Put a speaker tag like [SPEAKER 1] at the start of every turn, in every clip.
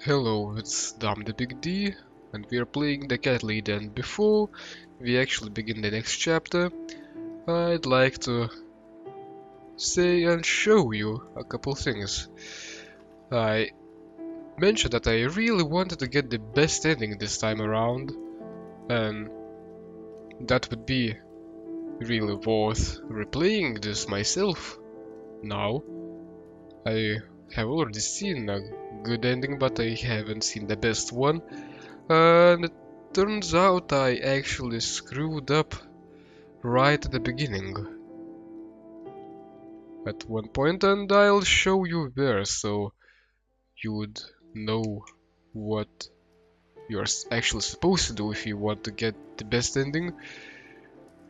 [SPEAKER 1] Hello, it's Dom the Big D, and we are playing the cat lead. And before we actually begin the next chapter, I'd like to say and show you a couple things. I mentioned that I really wanted to get the best ending this time around, and that would be really worth replaying this myself now. I have already seen a good ending, but I haven't seen the best one. And it turns out I actually screwed up right at the beginning. At one point, and I'll show you where, so you would know what you're actually supposed to do if you want to get the best ending.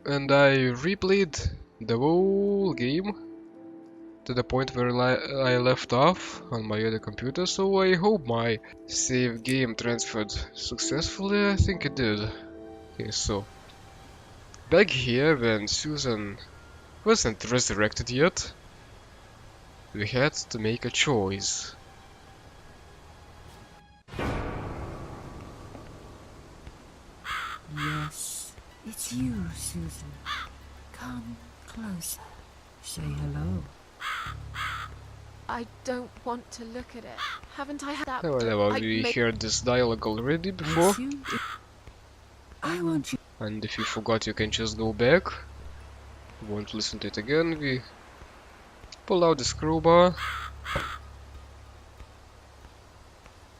[SPEAKER 1] And I replayed the whole game to the point where I left off on my other computer, so I hope my save game transferred successfully. I think it did. Okay, so back here when Susan wasn't resurrected yet, we had to make a choice.
[SPEAKER 2] Yes, it's you, Susan. Come closer. Say hello.
[SPEAKER 3] I don't want to look at it. Haven't I had that?
[SPEAKER 1] Whatever, we heard this dialogue already before.
[SPEAKER 2] I want you.
[SPEAKER 1] And if you forgot, you can just go back. You won't listen to it again. We pull out the crowbar.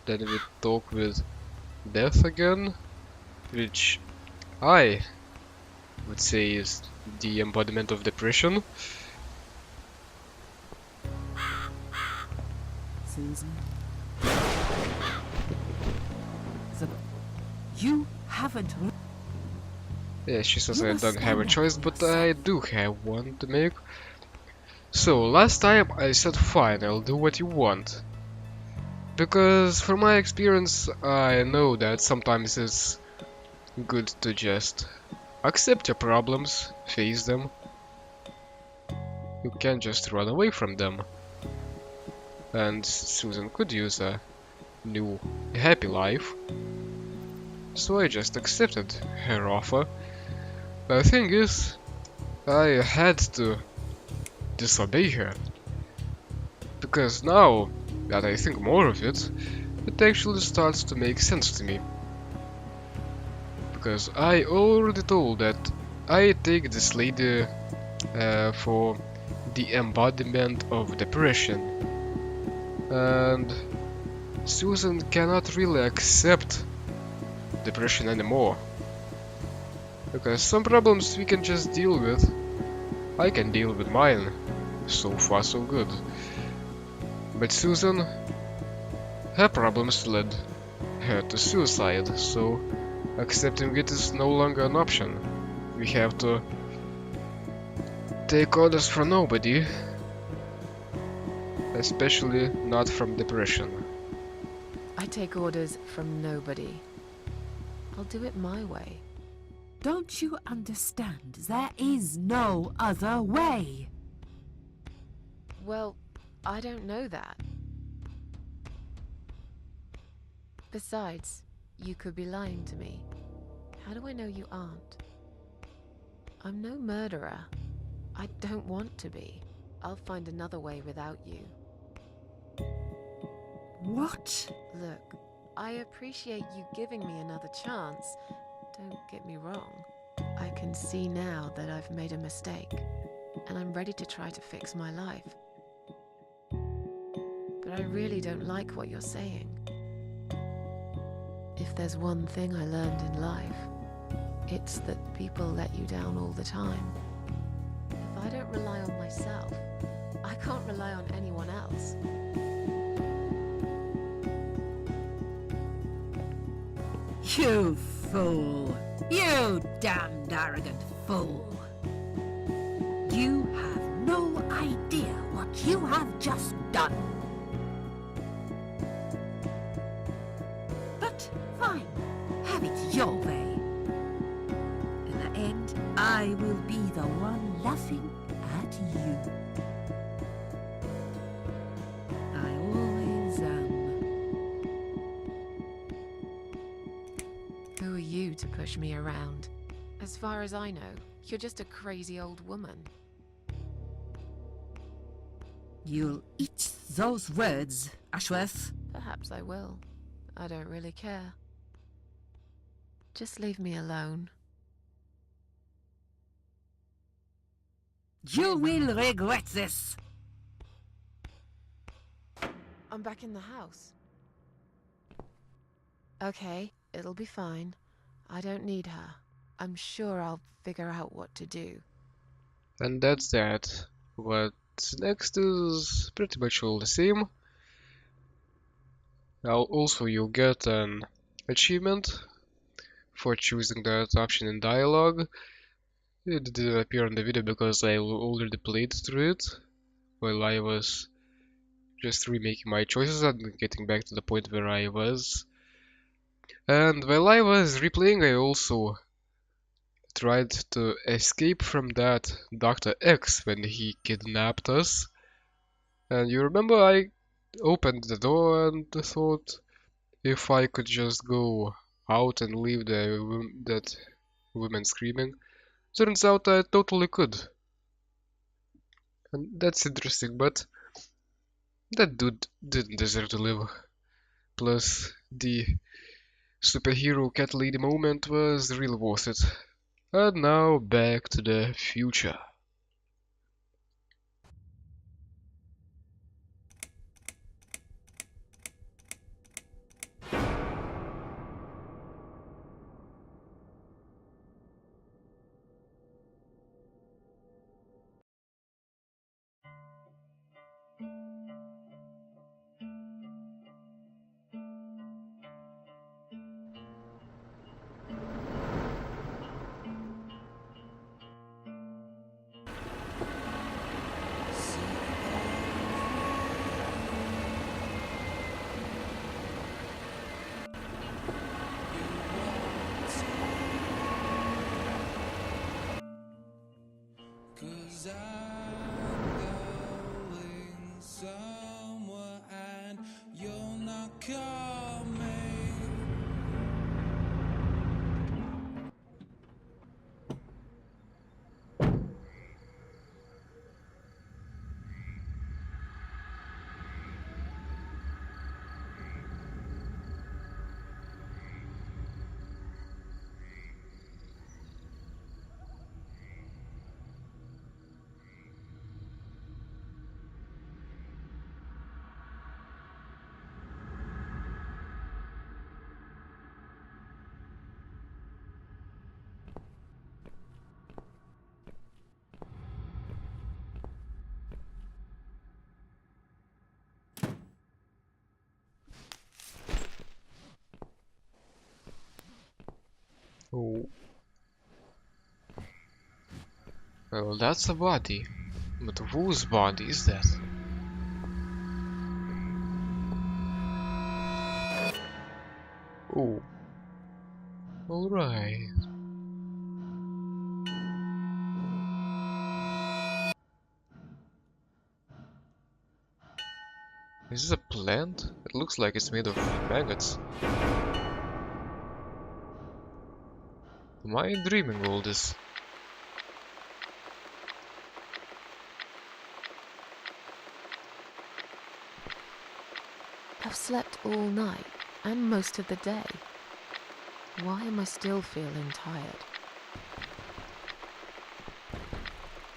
[SPEAKER 1] Then we talk with Death again, which I would say is the embodiment of depression.
[SPEAKER 2] Susan. You haven't.
[SPEAKER 1] Yeah, she says
[SPEAKER 2] You
[SPEAKER 1] I
[SPEAKER 2] must
[SPEAKER 1] don't have a
[SPEAKER 2] stand up
[SPEAKER 1] choice,
[SPEAKER 2] for
[SPEAKER 1] but
[SPEAKER 2] yourself.
[SPEAKER 1] I do have one to make. So, last time I said fine, I'll do what you want. Because from my experience, I know that sometimes it's good to just accept your problems, face them. You can't just run away from them. And Susan could use a new happy life. So I just accepted her offer. The thing is, I had to disobey her. Because now that I think more of it, it actually starts to make sense to me. Because I already told that I take this lady for the embodiment of depression. And Susan cannot really accept depression anymore. Because some problems we can just deal with. I can deal with mine. So far so good. But Susan, her problems led her to suicide, so accepting it is no longer an option. We have to take orders from nobody, especially not from depression.
[SPEAKER 3] I take orders from nobody. I'll do it my way.
[SPEAKER 2] Don't you understand? There is no other way.
[SPEAKER 3] Well, I don't know that. Besides, you could be lying to me. How do I know you aren't? I'm no murderer. I don't want to be. I'll find another way without you.
[SPEAKER 2] What?
[SPEAKER 3] Look, I appreciate you giving me another chance. Don't get me wrong. I can see now that I've made a mistake, and I'm ready to try to fix my life. But I really don't like what you're saying. If there's one thing I learned in life, it's that people let you down all the time. If I don't rely on myself, I can't rely on anyone else.
[SPEAKER 2] You fool! You damned arrogant fool! You have no idea what you have just done. But fine, have it your way. In the end, I will be the one laughing at you. I always am.
[SPEAKER 3] push me around. As far as I know, you're just a crazy old woman.
[SPEAKER 2] You'll eat those words, Ashworth.
[SPEAKER 3] Perhaps I will. I don't really care. Just leave me alone.
[SPEAKER 2] You will regret this.
[SPEAKER 3] I'm back in the house. Okay, it'll be fine. I don't need her. I'm sure I'll figure out what to do.
[SPEAKER 1] And that's that. What's next is pretty much all the same. Also, you'll get an achievement for choosing that option in dialogue. It didn't appear in the video because I already played through it while I was just remaking my choices and getting back to the point where I was. And while I was replaying, I also tried to escape from that Dr. X when he kidnapped us. And you remember I opened the door and thought if I could just go out and leave that woman screaming. Turns out I totally could. And that's interesting, but that dude didn't deserve to live. Plus, the superhero cat lady moment was really worth it. And now back to the future.
[SPEAKER 4] Cause I'm going somewhere and you're not coming.
[SPEAKER 1] Oh. Well, that's a body. But whose body is that? Oh. Alright. Is this a plant? It looks like it's made of maggots. Am I dreaming all this?
[SPEAKER 3] I've slept all night and most of the day. Why am I still feeling tired?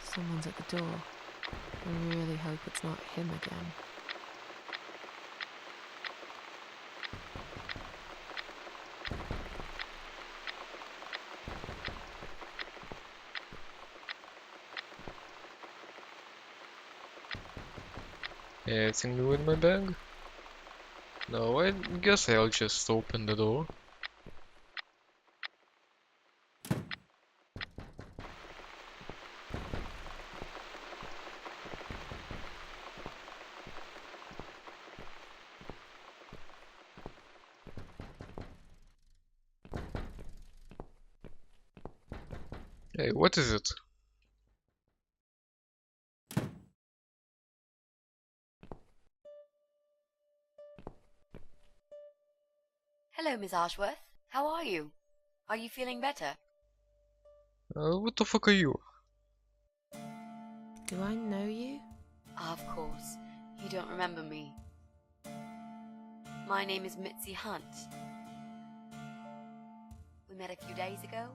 [SPEAKER 3] Someone's at the door. I really hope it's not him again.
[SPEAKER 1] Anything new in my bag? No, I guess I'll just open the door. Hey, what is it?
[SPEAKER 5] Hello, Miss Ashworth. How are you? Are you feeling better?
[SPEAKER 1] What the fuck are you?
[SPEAKER 3] Do I know you?
[SPEAKER 5] Of course. You don't remember me. My name is Mitzi Hunt. We met a few days ago.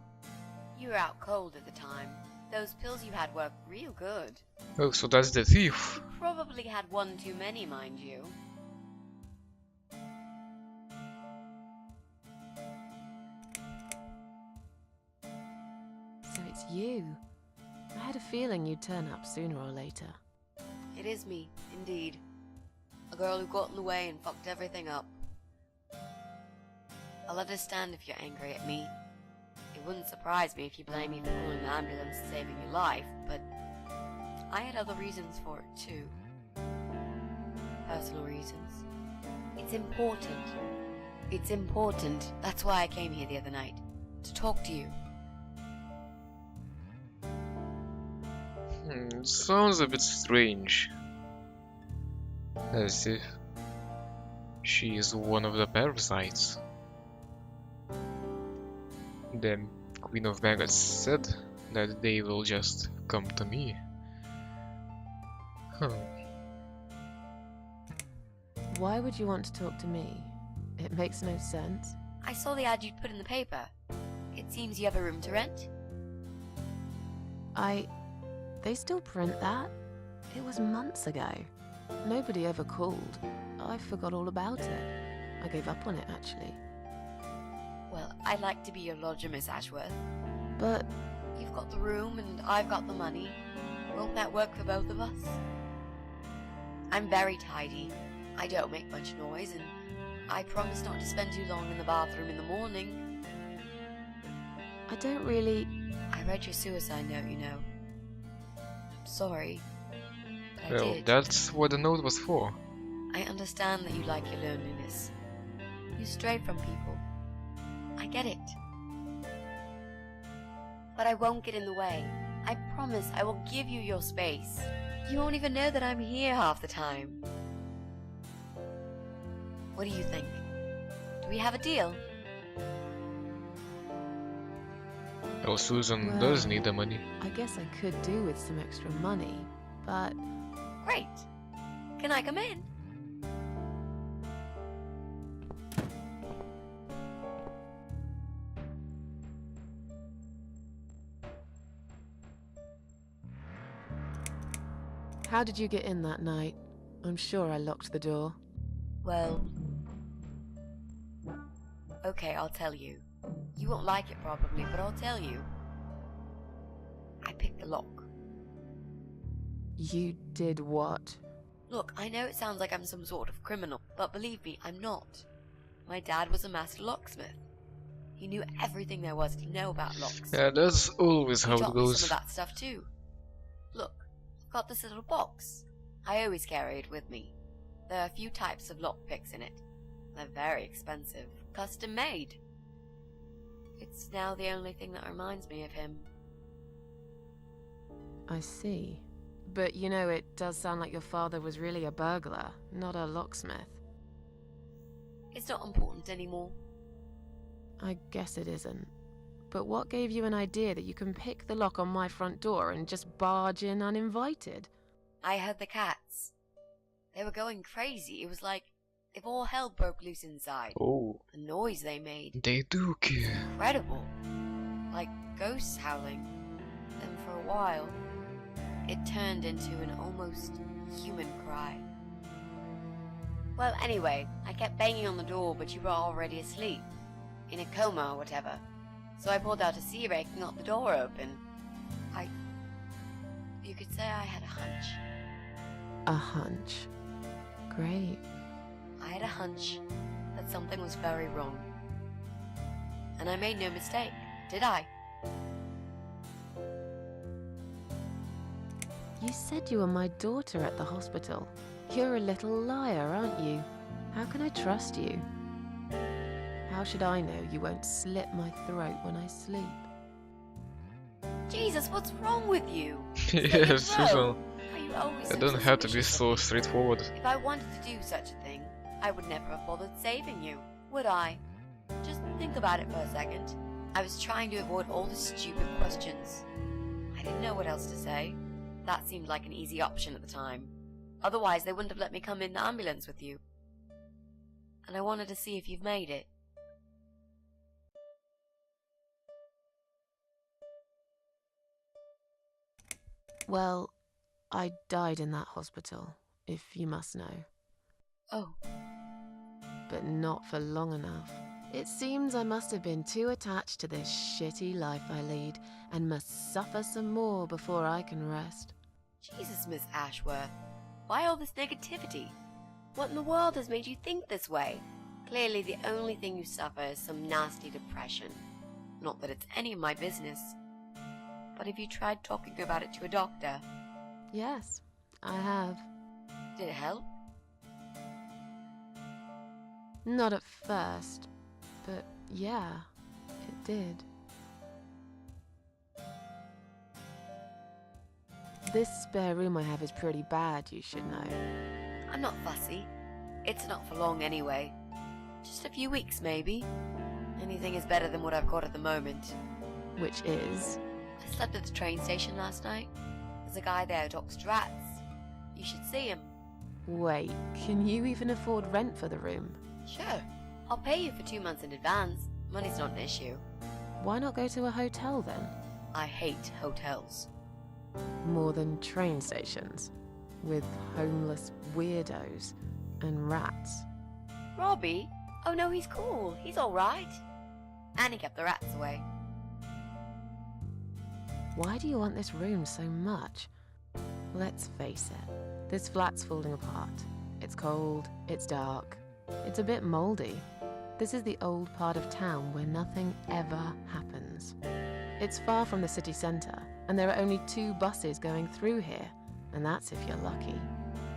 [SPEAKER 5] You were out cold at the time. Those pills you had were real good.
[SPEAKER 1] Oh, so that's the thief.
[SPEAKER 5] You probably had one too many, mind you.
[SPEAKER 3] So it's you. I had a feeling you'd turn up sooner or later.
[SPEAKER 5] It is me, indeed. A girl who got in the way and fucked everything up. I'll understand if you're angry at me. It wouldn't surprise me if you blame me for calling the ambulance and saving your life, but I had other reasons for it too. Personal reasons. It's important. It's important. That's why I came here the other night. To talk to you.
[SPEAKER 1] Sounds a bit strange. As if she is one of the parasites. The Queen of Maggots said that they will just come to me. Huh.
[SPEAKER 3] Why would you want to talk to me? It makes no sense.
[SPEAKER 5] I saw the ad you'd put in the paper. It seems you have a room to rent.
[SPEAKER 3] They still print that? It was months ago. Nobody ever called. I forgot all about it. I gave up on it, actually.
[SPEAKER 5] Well, I'd like to be your lodger, Miss Ashworth.
[SPEAKER 3] But
[SPEAKER 5] You've got the room and I've got the money. Won't that work for both of us? I'm very tidy. I don't make much noise, and I promise not to spend too long in the bathroom in the morning.
[SPEAKER 3] I don't really...
[SPEAKER 5] I read your suicide note, you know. Sorry, but I
[SPEAKER 1] Well,
[SPEAKER 5] did.
[SPEAKER 1] that's what the note was for.
[SPEAKER 5] I understand that you like your loneliness. You stray from people. I get it. But I won't get in the way. I promise I will give you your space. You won't even know that I'm here half the time. What do you think? Do we have a deal?
[SPEAKER 1] Well, Susan
[SPEAKER 3] Well,
[SPEAKER 1] does need the money.
[SPEAKER 3] I guess I could do with some extra money, but...
[SPEAKER 5] Great. Can I come in?
[SPEAKER 3] How did you get in that night? I'm sure I locked the door.
[SPEAKER 5] Well... Okay, I'll tell you. You won't like it probably, but I'll tell you. I picked the lock.
[SPEAKER 3] You did what?
[SPEAKER 5] Look, I know it sounds like I'm some sort of criminal, but believe me, I'm not. My dad was a master locksmith. He knew everything there was to know about locks.
[SPEAKER 1] Yeah, that's always
[SPEAKER 5] He
[SPEAKER 1] how it
[SPEAKER 5] taught me some
[SPEAKER 1] goes.
[SPEAKER 5] of that stuff too. Look, I've got this little box. I always carry it with me. There are a few types of lockpicks in it. They're very expensive, custom made. It's now the only thing that reminds me of him.
[SPEAKER 3] I see. But you know, it does sound like your father was really a burglar, not a locksmith.
[SPEAKER 5] It's not important anymore.
[SPEAKER 3] I guess it isn't. But what gave you an idea that you can pick the lock on my front door and just barge in uninvited?
[SPEAKER 5] I heard the cats. They were going crazy. It was like if all hell broke loose inside.
[SPEAKER 1] Oh,
[SPEAKER 5] The noise they made.
[SPEAKER 1] they do care.
[SPEAKER 5] Incredible. Like ghosts howling. Then for a while, it turned into an almost human cry. Well, anyway, I kept banging on the door, but you were already asleep. In a coma or whatever. So I pulled out a sea rake and got the door open. You could say I had a hunch.
[SPEAKER 3] A hunch. Great.
[SPEAKER 5] I had a hunch that something was very wrong. And I made no mistake, did I?
[SPEAKER 3] You said you were my daughter at the hospital. You're a little liar, aren't you? How can I trust you? How should I know you won't slit my throat when I sleep?
[SPEAKER 5] Jesus, what's wrong with you?
[SPEAKER 1] Yes,
[SPEAKER 5] Slow.
[SPEAKER 1] Susan.
[SPEAKER 5] Are you always
[SPEAKER 1] I
[SPEAKER 5] so
[SPEAKER 1] don't have to be
[SPEAKER 5] suspicious
[SPEAKER 1] so
[SPEAKER 5] of me?
[SPEAKER 1] straightforward.
[SPEAKER 5] If I wanted to do such a thing, I would never have bothered saving you, would I? Just think about it for a second. I was trying to avoid all the stupid questions. I didn't know what else to say. That seemed like an easy option at the time. Otherwise, they wouldn't have let me come in the ambulance with you. And I wanted to see if you've made it.
[SPEAKER 3] Well, I died in that hospital, if you must know.
[SPEAKER 5] Oh,
[SPEAKER 3] But not for long enough. It seems I must have been too attached to this shitty life I lead and must suffer some more before I can rest.
[SPEAKER 5] Jesus, Miss Ashworth. Why all this negativity? What in the world has made you think this way? Clearly the only thing you suffer is some nasty depression. Not that it's any of my business. But have you tried talking about it to a doctor?
[SPEAKER 3] Yes, I have.
[SPEAKER 5] Did it help?
[SPEAKER 3] Not at first, but yeah, it did. This spare room I have is pretty bad, you should know.
[SPEAKER 5] I'm not fussy. It's not for long anyway. Just a few weeks, maybe. Anything is better than what I've got at the moment.
[SPEAKER 3] Which is?
[SPEAKER 5] I slept at the train station last night. There's a guy there who talks to rats. You should see him.
[SPEAKER 3] Wait, can you even afford rent for the room?
[SPEAKER 5] Sure. I'll pay you for 2 months in advance. Money's not an issue.
[SPEAKER 3] Why not go to a hotel then?
[SPEAKER 5] I hate hotels.
[SPEAKER 3] More than train stations, with homeless weirdos and rats.
[SPEAKER 5] Robbie? Oh no, he's cool. He's alright. And he kept the rats away.
[SPEAKER 3] Why do you want this room so much? Let's face it, this flat's falling apart. It's cold, it's dark, it's a bit mouldy. This is the old part of town where nothing ever happens. It's far from the city centre, and there are only 2 buses going through here, and that's if you're lucky.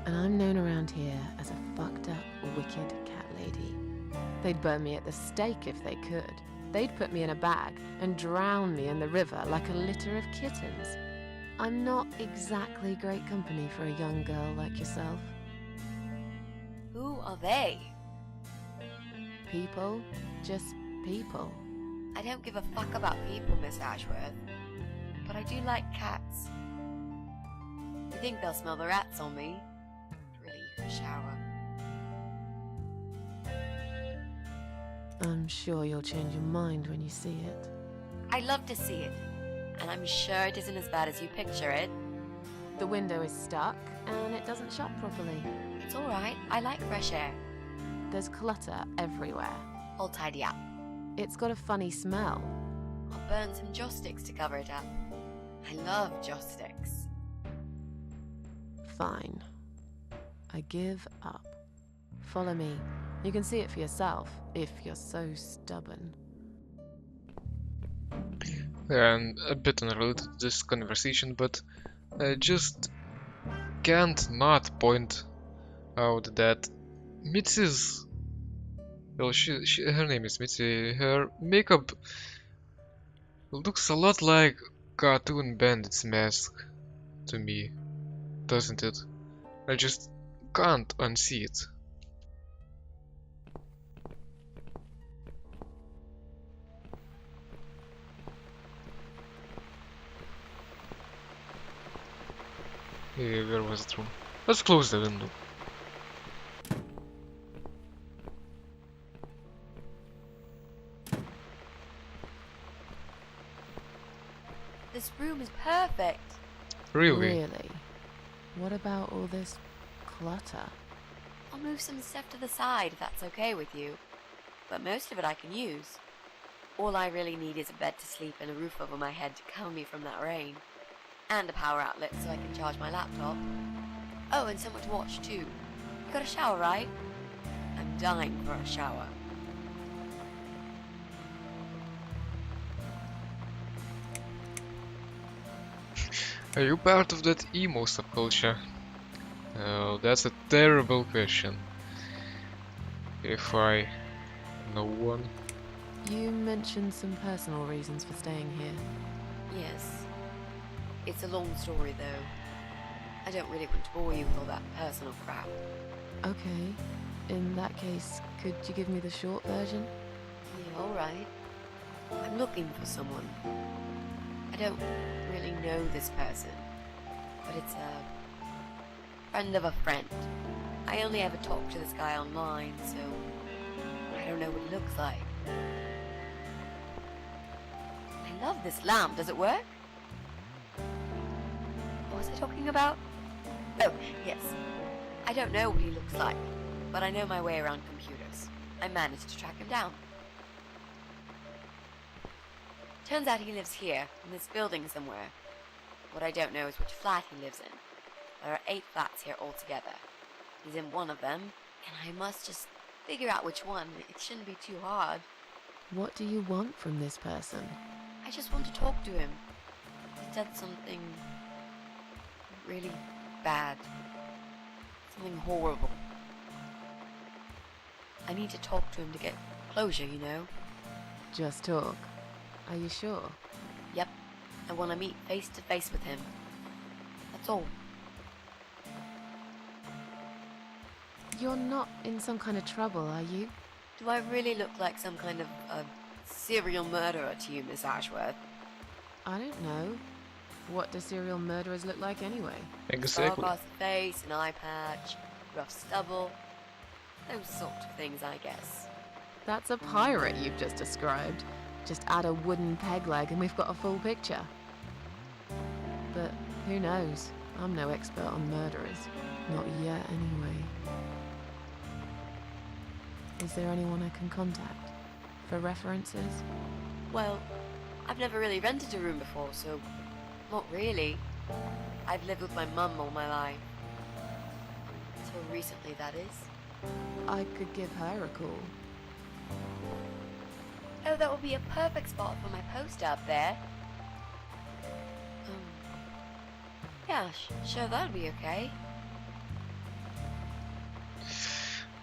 [SPEAKER 3] And I'm known around here as a fucked up, wicked cat lady. They'd burn me at the stake if they could. They'd put me in a bag and drown me in the river like a litter of kittens. I'm not exactly great company for a young girl like yourself.
[SPEAKER 5] Who are they?
[SPEAKER 3] People, just people.
[SPEAKER 5] I don't give a fuck about people, Miss Ashworth. But I do like cats. You think they'll smell the rats on me? Really, you can shower.
[SPEAKER 3] I'm sure you'll change your mind when you see it.
[SPEAKER 5] I'd love to see it. And I'm sure it isn't as bad as you picture it.
[SPEAKER 3] The window is stuck and it doesn't shut properly.
[SPEAKER 5] It's alright, I like fresh air.
[SPEAKER 3] There's clutter everywhere.
[SPEAKER 5] I'll tidy up.
[SPEAKER 3] It's got a funny smell.
[SPEAKER 5] I'll burn some joss sticks to cover it up. I love joss sticks.
[SPEAKER 3] Fine. I give up. Follow me. You can see it for yourself, if you're so stubborn.
[SPEAKER 1] And a bit unrelated to this conversation, but I just can't not point out that Mitzi's, well, her name is Mitzi, her makeup looks a lot like Cartoon Bandit's mask to me, doesn't it? I just can't unsee it. Where was the room? Let's close the window.
[SPEAKER 5] This room is perfect.
[SPEAKER 1] Really?
[SPEAKER 3] Really? What about all this clutter?
[SPEAKER 5] I'll move some stuff to the side if that's okay with you. But most of it I can use. All I really need is a bed to sleep and a roof over my head to cover me from that rain. And a power outlet so I can charge my laptop. Oh, and someone to watch too. You got a shower, right? I'm dying for a shower.
[SPEAKER 1] Are you part of that emo subculture? Oh, that's a terrible question. If I know one.
[SPEAKER 3] You mentioned some personal reasons for staying here.
[SPEAKER 5] Yes. It's a long story though. I don't really want to bore you with all that personal crap.
[SPEAKER 3] Okay. In that case, could you give me the short version?
[SPEAKER 5] Yeah, alright. I'm looking for someone. I don't really know this person, but it's a friend of a friend. I only ever talk to this guy online, so I don't know what he looks like. I love this lamp. Does it work? What was I talking about? Oh, yes. I don't know what he looks like, but I know my way around computers. I managed to track him down. Turns out he lives here, in this building somewhere. What I don't know is which flat he lives in. There are 8 flats here altogether. He's in one of them, and I must just figure out which one. It shouldn't be too hard.
[SPEAKER 3] What do you want from this person?
[SPEAKER 5] I just want to talk to him. He did something really bad. Something horrible. I need to talk to him to get closure, you know?
[SPEAKER 3] Just talk. Are you sure?
[SPEAKER 5] Yep. I want to meet face to face with him. That's all.
[SPEAKER 3] You're not in some kind of trouble, are you?
[SPEAKER 5] Do I really look like some kind of serial murderer to you, Miss Ashworth?
[SPEAKER 3] I don't know. What do serial murderers look like anyway?
[SPEAKER 5] Scar
[SPEAKER 1] Exactly.
[SPEAKER 5] across the face, an eye patch, rough stubble. Those sort of things, I guess.
[SPEAKER 3] That's a pirate you've just described. Just add a wooden peg leg and we've got a full picture. But who knows? I'm no expert on murderers. Not yet, anyway. Is there anyone I can contact? For references?
[SPEAKER 5] Well, I've never really rented a room before, so not really. I've lived with my mum all my life. Until recently, that is.
[SPEAKER 3] I could give her a call.
[SPEAKER 5] Oh, that would be a perfect spot for my poster up there. Yeah, sure, that'll be okay.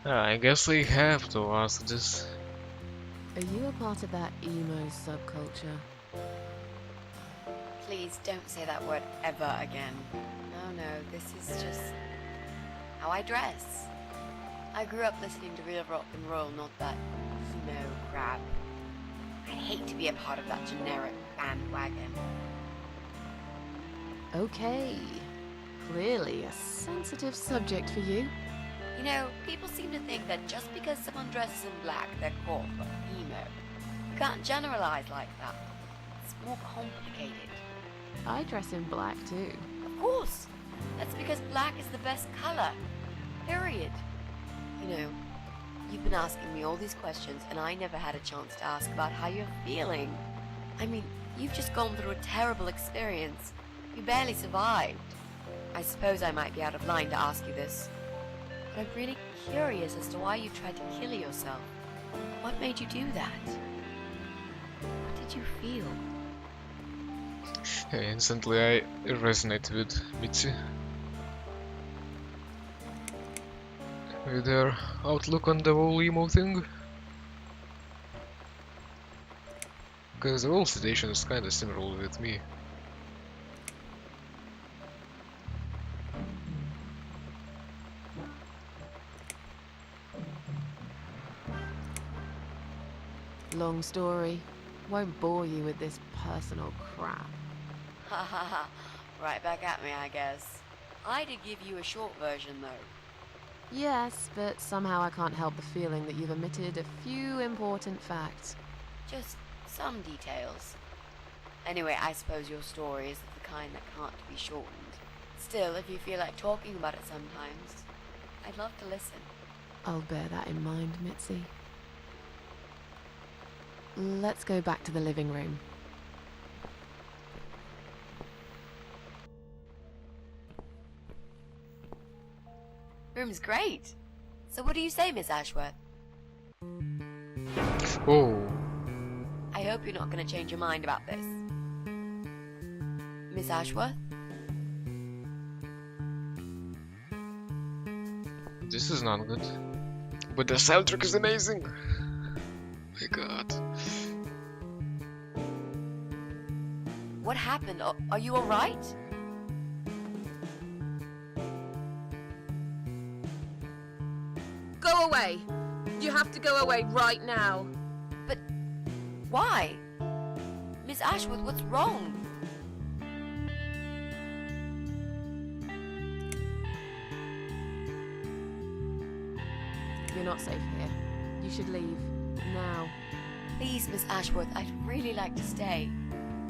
[SPEAKER 1] I guess I have to ask this.
[SPEAKER 3] Are you a part of that emo subculture?
[SPEAKER 5] Please don't say that word ever again. No, this is just how I dress. I grew up listening to real rock and roll, not that emo crap. I'd hate to be a part of that generic bandwagon.
[SPEAKER 3] Okay. Clearly a sensitive subject for you.
[SPEAKER 5] You know, people seem to think that just because someone dresses in black, they're called emo. You can't generalize like that. It's more complicated.
[SPEAKER 3] I dress in black too.
[SPEAKER 5] Of course! That's because black is the best color. Period. You know, you've been asking me all these questions, and I never had a chance to ask about how you're feeling. I mean, you've just gone through a terrible experience. You barely survived. I suppose I might be out of line to ask you this, but I'm really curious as to why you tried to kill yourself. What made you do that? What did you feel?
[SPEAKER 1] Instantly I resonate with Mitzi. With her outlook on the whole emo thing. Because the whole situation is kinda similar with me.
[SPEAKER 3] Long story. Won't bore you with this personal crap.
[SPEAKER 5] Ha ha ha. Right back at me, I guess. I did give you a short version, though.
[SPEAKER 3] Yes, but somehow I can't help the feeling that you've omitted a few important facts.
[SPEAKER 5] Just some details. Anyway, I suppose your story is the kind that can't be shortened. Still, if you feel like talking about it sometimes, I'd love to listen.
[SPEAKER 3] I'll bear that in mind, Mitzi. Let's go back to the living room.
[SPEAKER 5] Room's great. So what do you say, Miss Ashworth?
[SPEAKER 1] Oh,
[SPEAKER 5] I hope you're not going to change your mind about this. Miss Ashworth?
[SPEAKER 1] this is not good. But the soundtrack is amazing! My god.
[SPEAKER 5] What happened? Are you alright?
[SPEAKER 3] Go away! You have to go away right now.
[SPEAKER 5] But why? Miss Ashworth, what's wrong?
[SPEAKER 3] You're not safe here. You should leave. Now.
[SPEAKER 5] Please, Miss Ashworth, I'd really like to stay.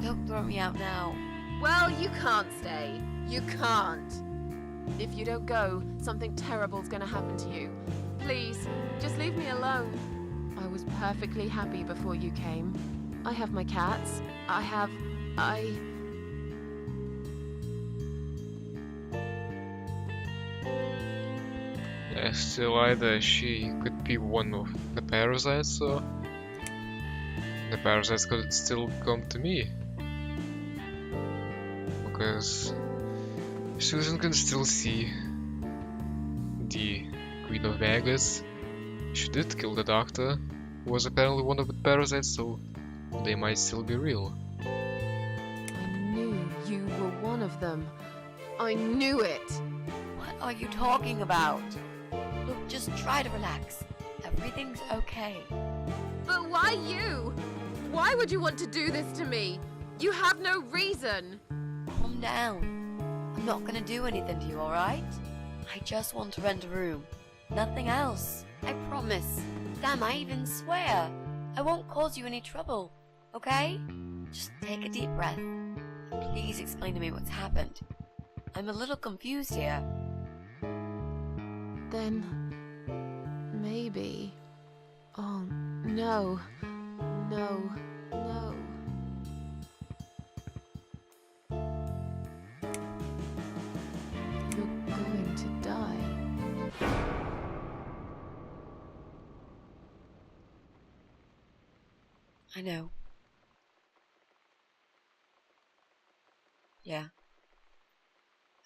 [SPEAKER 5] Don't throw me out now.
[SPEAKER 3] Well, you can't stay. You can't. If you don't go, something terrible's gonna happen to you. Please, just leave me alone. I was perfectly happy before you came. I have my cats.
[SPEAKER 1] Yeah, still either she could be one of the parasites, or the parasites could still come to me. Because Susan can still see the Queen of Vegas. She did kill the doctor, who was apparently one of the parasites, so they might still be real.
[SPEAKER 3] I knew you were one of them. I knew it.
[SPEAKER 5] What are you talking about? Look, just try to relax. Everything's okay.
[SPEAKER 3] But why you? Why would you want to do this to me? You have no reason.
[SPEAKER 5] Calm down. I'm not gonna do anything to you, alright? I just want to rent a room. Nothing else. I promise. Damn, I even swear. I won't cause you any trouble, okay? Just take a deep breath. Please explain to me what's happened. I'm a little confused here.
[SPEAKER 3] Then maybe. Oh, no. No. No. You're going to die.
[SPEAKER 5] I know. Yeah.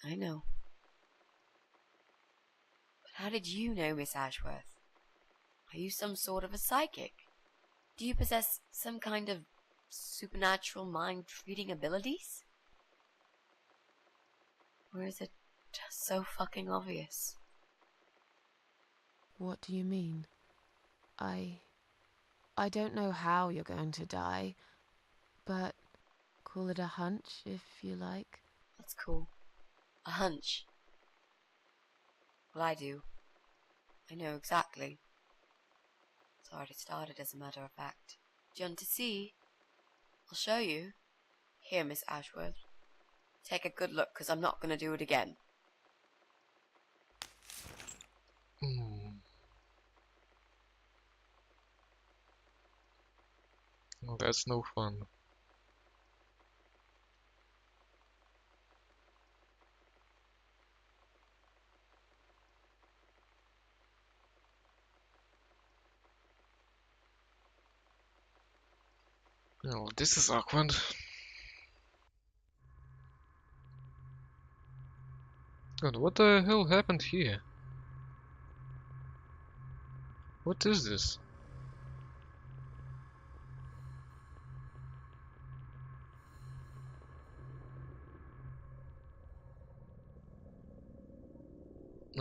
[SPEAKER 5] I know. But how did you know, Miss Ashworth? Are you some sort of a psychic? Do you possess some kind of supernatural mind-reading abilities? Or is it just so fucking obvious?
[SPEAKER 3] What do you mean? I don't know how you're going to die, but call it a hunch if you like.
[SPEAKER 5] That's cool. A hunch. Well, I do. I know exactly. It's already started, as a matter of fact. Do you want to see? I'll show you. Here, Miss Ashworth. Take a good look, because I'm not going to do it again.
[SPEAKER 1] Well, that's no fun. Well, this is awkward. God, what the hell happened here? What is this?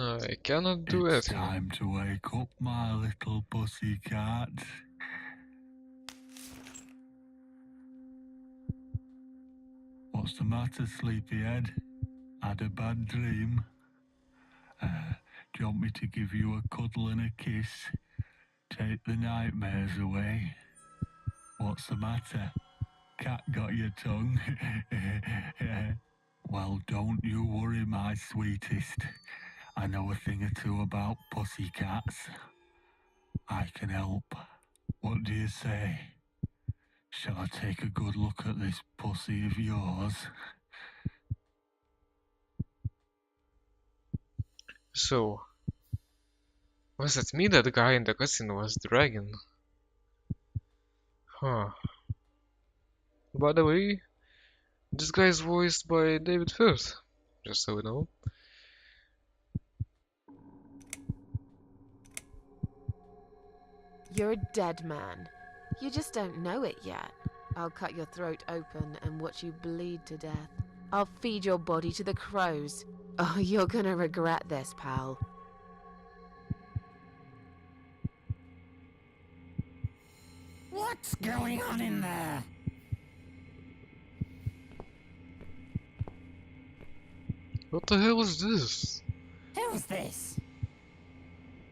[SPEAKER 1] I cannot do
[SPEAKER 6] It's
[SPEAKER 1] it.
[SPEAKER 6] time to wake up, my little pussycat. What's the matter, sleepyhead? Had a bad dream? Do you want me to give you a cuddle and a kiss? Take the nightmares away? What's the matter? Cat got your tongue? Well, don't you worry, my sweetest. I know a thing or two about pussycats. I can help. What do you say? Shall I take a good look at this pussy of yours?
[SPEAKER 1] So, was it me that guy in the cutscene was dragging? Huh. By the way, this guy is voiced by David Firth, just so we know.
[SPEAKER 3] You're a dead man. You just don't know it yet. I'll cut your throat open and watch you bleed to death. I'll feed your body to the crows. Oh, you're gonna regret this, pal.
[SPEAKER 7] What's going on in there?
[SPEAKER 1] What the hell is this?
[SPEAKER 7] Who's this?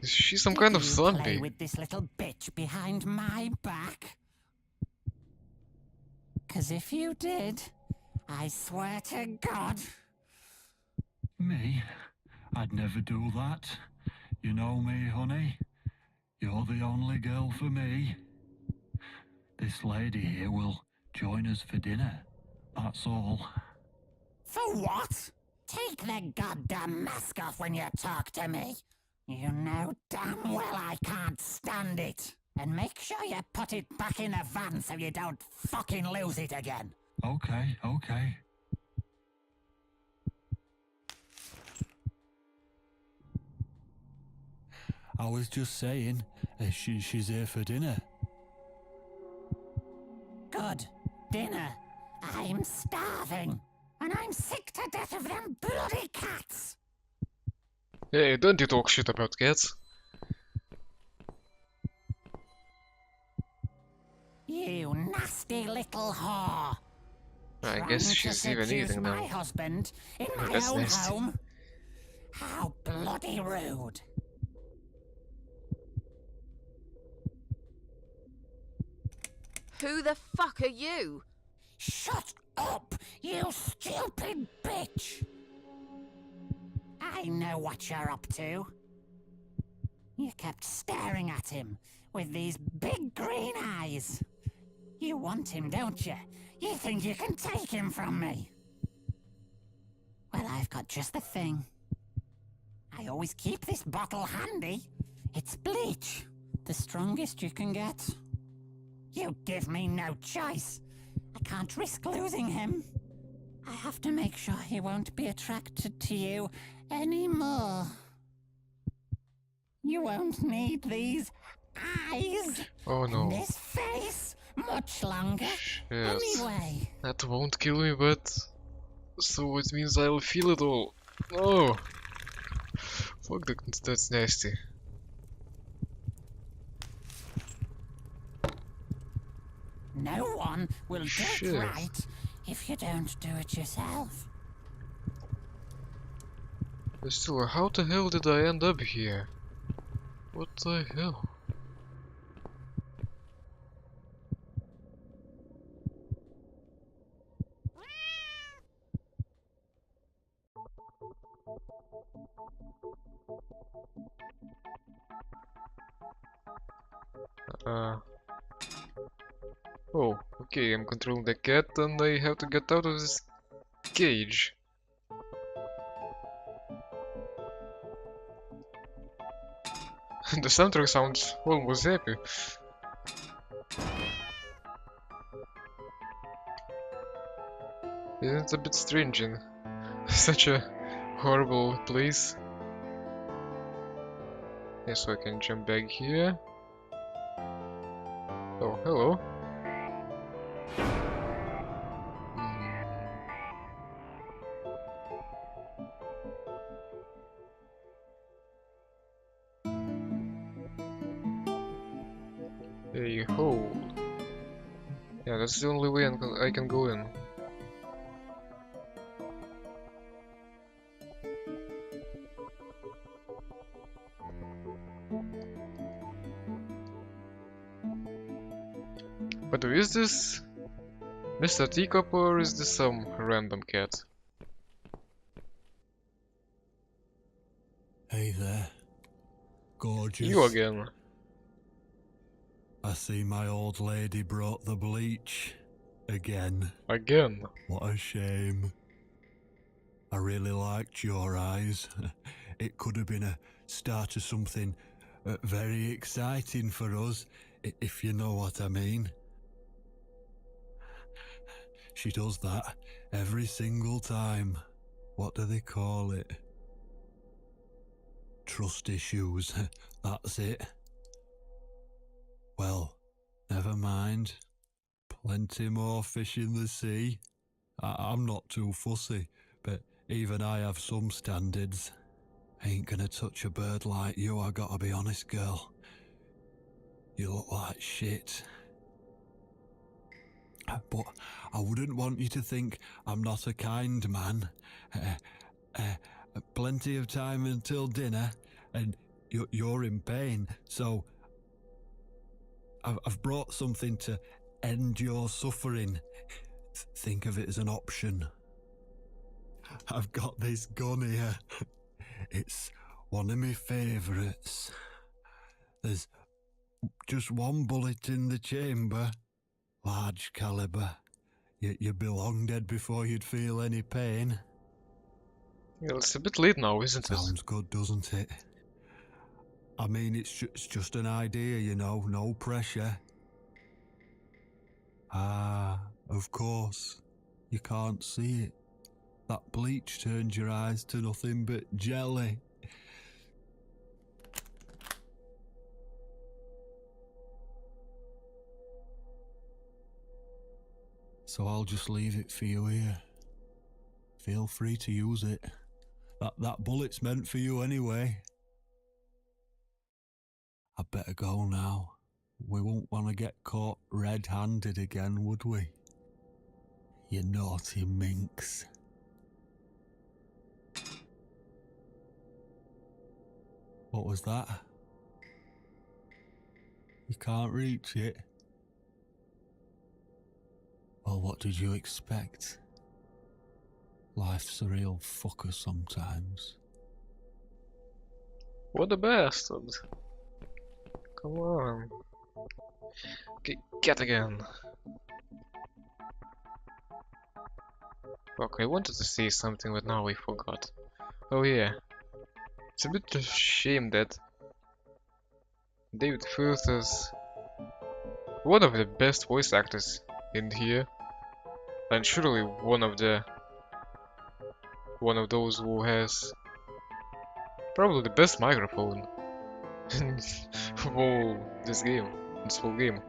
[SPEAKER 1] Is she some
[SPEAKER 7] Did
[SPEAKER 1] kind of
[SPEAKER 7] you
[SPEAKER 1] zombie?
[SPEAKER 7] play with this little bitch behind my back? 'Cause if you did, I swear to God.
[SPEAKER 6] Me? I'd never do that. You know me, honey. You're the only girl for me. This lady here will join us for dinner. That's all.
[SPEAKER 7] For what? Take the goddamn mask off when you talk to me. You know damn well I can't stand it. And make sure you put it back in the van so you don't fucking lose it again.
[SPEAKER 6] Okay, okay. I was just saying, she's here for dinner.
[SPEAKER 7] Good. Dinner. I'm starving. And I'm sick to death of them bloody cats.
[SPEAKER 1] Hey, don't you talk shit about cats.
[SPEAKER 7] You nasty little whore.
[SPEAKER 1] I guess
[SPEAKER 7] Trying
[SPEAKER 1] she's
[SPEAKER 7] to
[SPEAKER 1] even
[SPEAKER 7] seduce
[SPEAKER 1] eating
[SPEAKER 7] my
[SPEAKER 1] now.
[SPEAKER 7] husband in my
[SPEAKER 1] That's
[SPEAKER 7] own
[SPEAKER 1] nasty.
[SPEAKER 7] home. How bloody rude.
[SPEAKER 3] Who the fuck are you?
[SPEAKER 7] Shut up, you stupid bitch! I know what you're up to. You kept staring at him with these big green eyes. You want him, don't you? You think you can take him from me? Well, I've got just the thing. I always keep this bottle handy. It's bleach, the strongest you can get. You give me no choice. I can't risk losing him. I have to make sure he won't be attracted to you anymore. You won't need these eyes
[SPEAKER 1] Oh
[SPEAKER 7] and
[SPEAKER 1] no.
[SPEAKER 7] this face much longer
[SPEAKER 1] Shit.
[SPEAKER 7] anyway.
[SPEAKER 1] That won't kill me, but... So it means I'll feel it all. Oh! Fuck, that's nasty.
[SPEAKER 7] No one will do
[SPEAKER 1] Shit.
[SPEAKER 7] it right if you don't do it yourself.
[SPEAKER 1] But still, how the hell did I end up here? What the hell? Oh, okay, I'm controlling the cat and I have to get out of this cage. The soundtrack sounds almost happy. Isn't it a bit strange in such a horrible place? Yeah, so I can jump back here. Oh, hello. A hole. Yeah, that's the only way I can go in. But is this Mr. Teacup or is this some random cat?
[SPEAKER 6] Hey there. Gorgeous.
[SPEAKER 1] You again.
[SPEAKER 6] I see my old lady brought the bleach. Again.
[SPEAKER 1] Again.
[SPEAKER 6] What a shame. I really liked your eyes. It could have been a start of something very exciting for us, if you know what I mean. She does that every single time. What do they call it? Trust issues. That's it. Well, never mind. Plenty more fish in the sea. I'm not too fussy, but even I have some standards. Ain't gonna touch a bird like you, I gotta be honest, girl. You look like shit. But I wouldn't want you to think I'm not a kind man. Plenty of time until dinner, and you're in pain, so I've brought something to end your suffering. Think of it as an option. I've got this gun here. It's one of my favourites. There's just one bullet in the chamber, large caliber. You'd be long dead before you'd feel any pain.
[SPEAKER 1] Well, it's a bit late now, isn't it?
[SPEAKER 6] Sounds good, doesn't it? I mean, it's just an idea, you know, no pressure. Ah, of course. You can't see it. That bleach turns your eyes to nothing but jelly. So I'll just leave it for you here. Feel free to use it. That bullet's meant for you anyway. I'd better go now. We won't want to get caught red-handed again, would we? You naughty minx. What was that? You can't reach it? Well, what did you expect? Life's a real fucker sometimes.
[SPEAKER 1] What a bastard. Come on. Get again. Okay, I wanted to say something, but now I forgot. Oh yeah. It's a bit of a shame that David Firth is one of the best voice actors in here. And surely one of those who has probably the best microphone of all this whole game,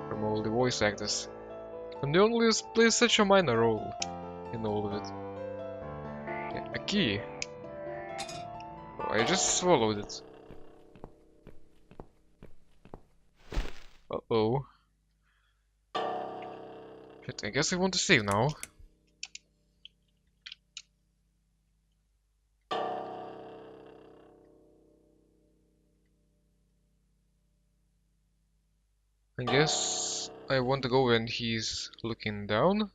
[SPEAKER 1] from all the voice actors. And he only plays such a minor role in all of it. Yeah, a key. Oh, I just swallowed it. Uh-oh. Shit, I guess I want to save now. I guess I want to go when he's looking down.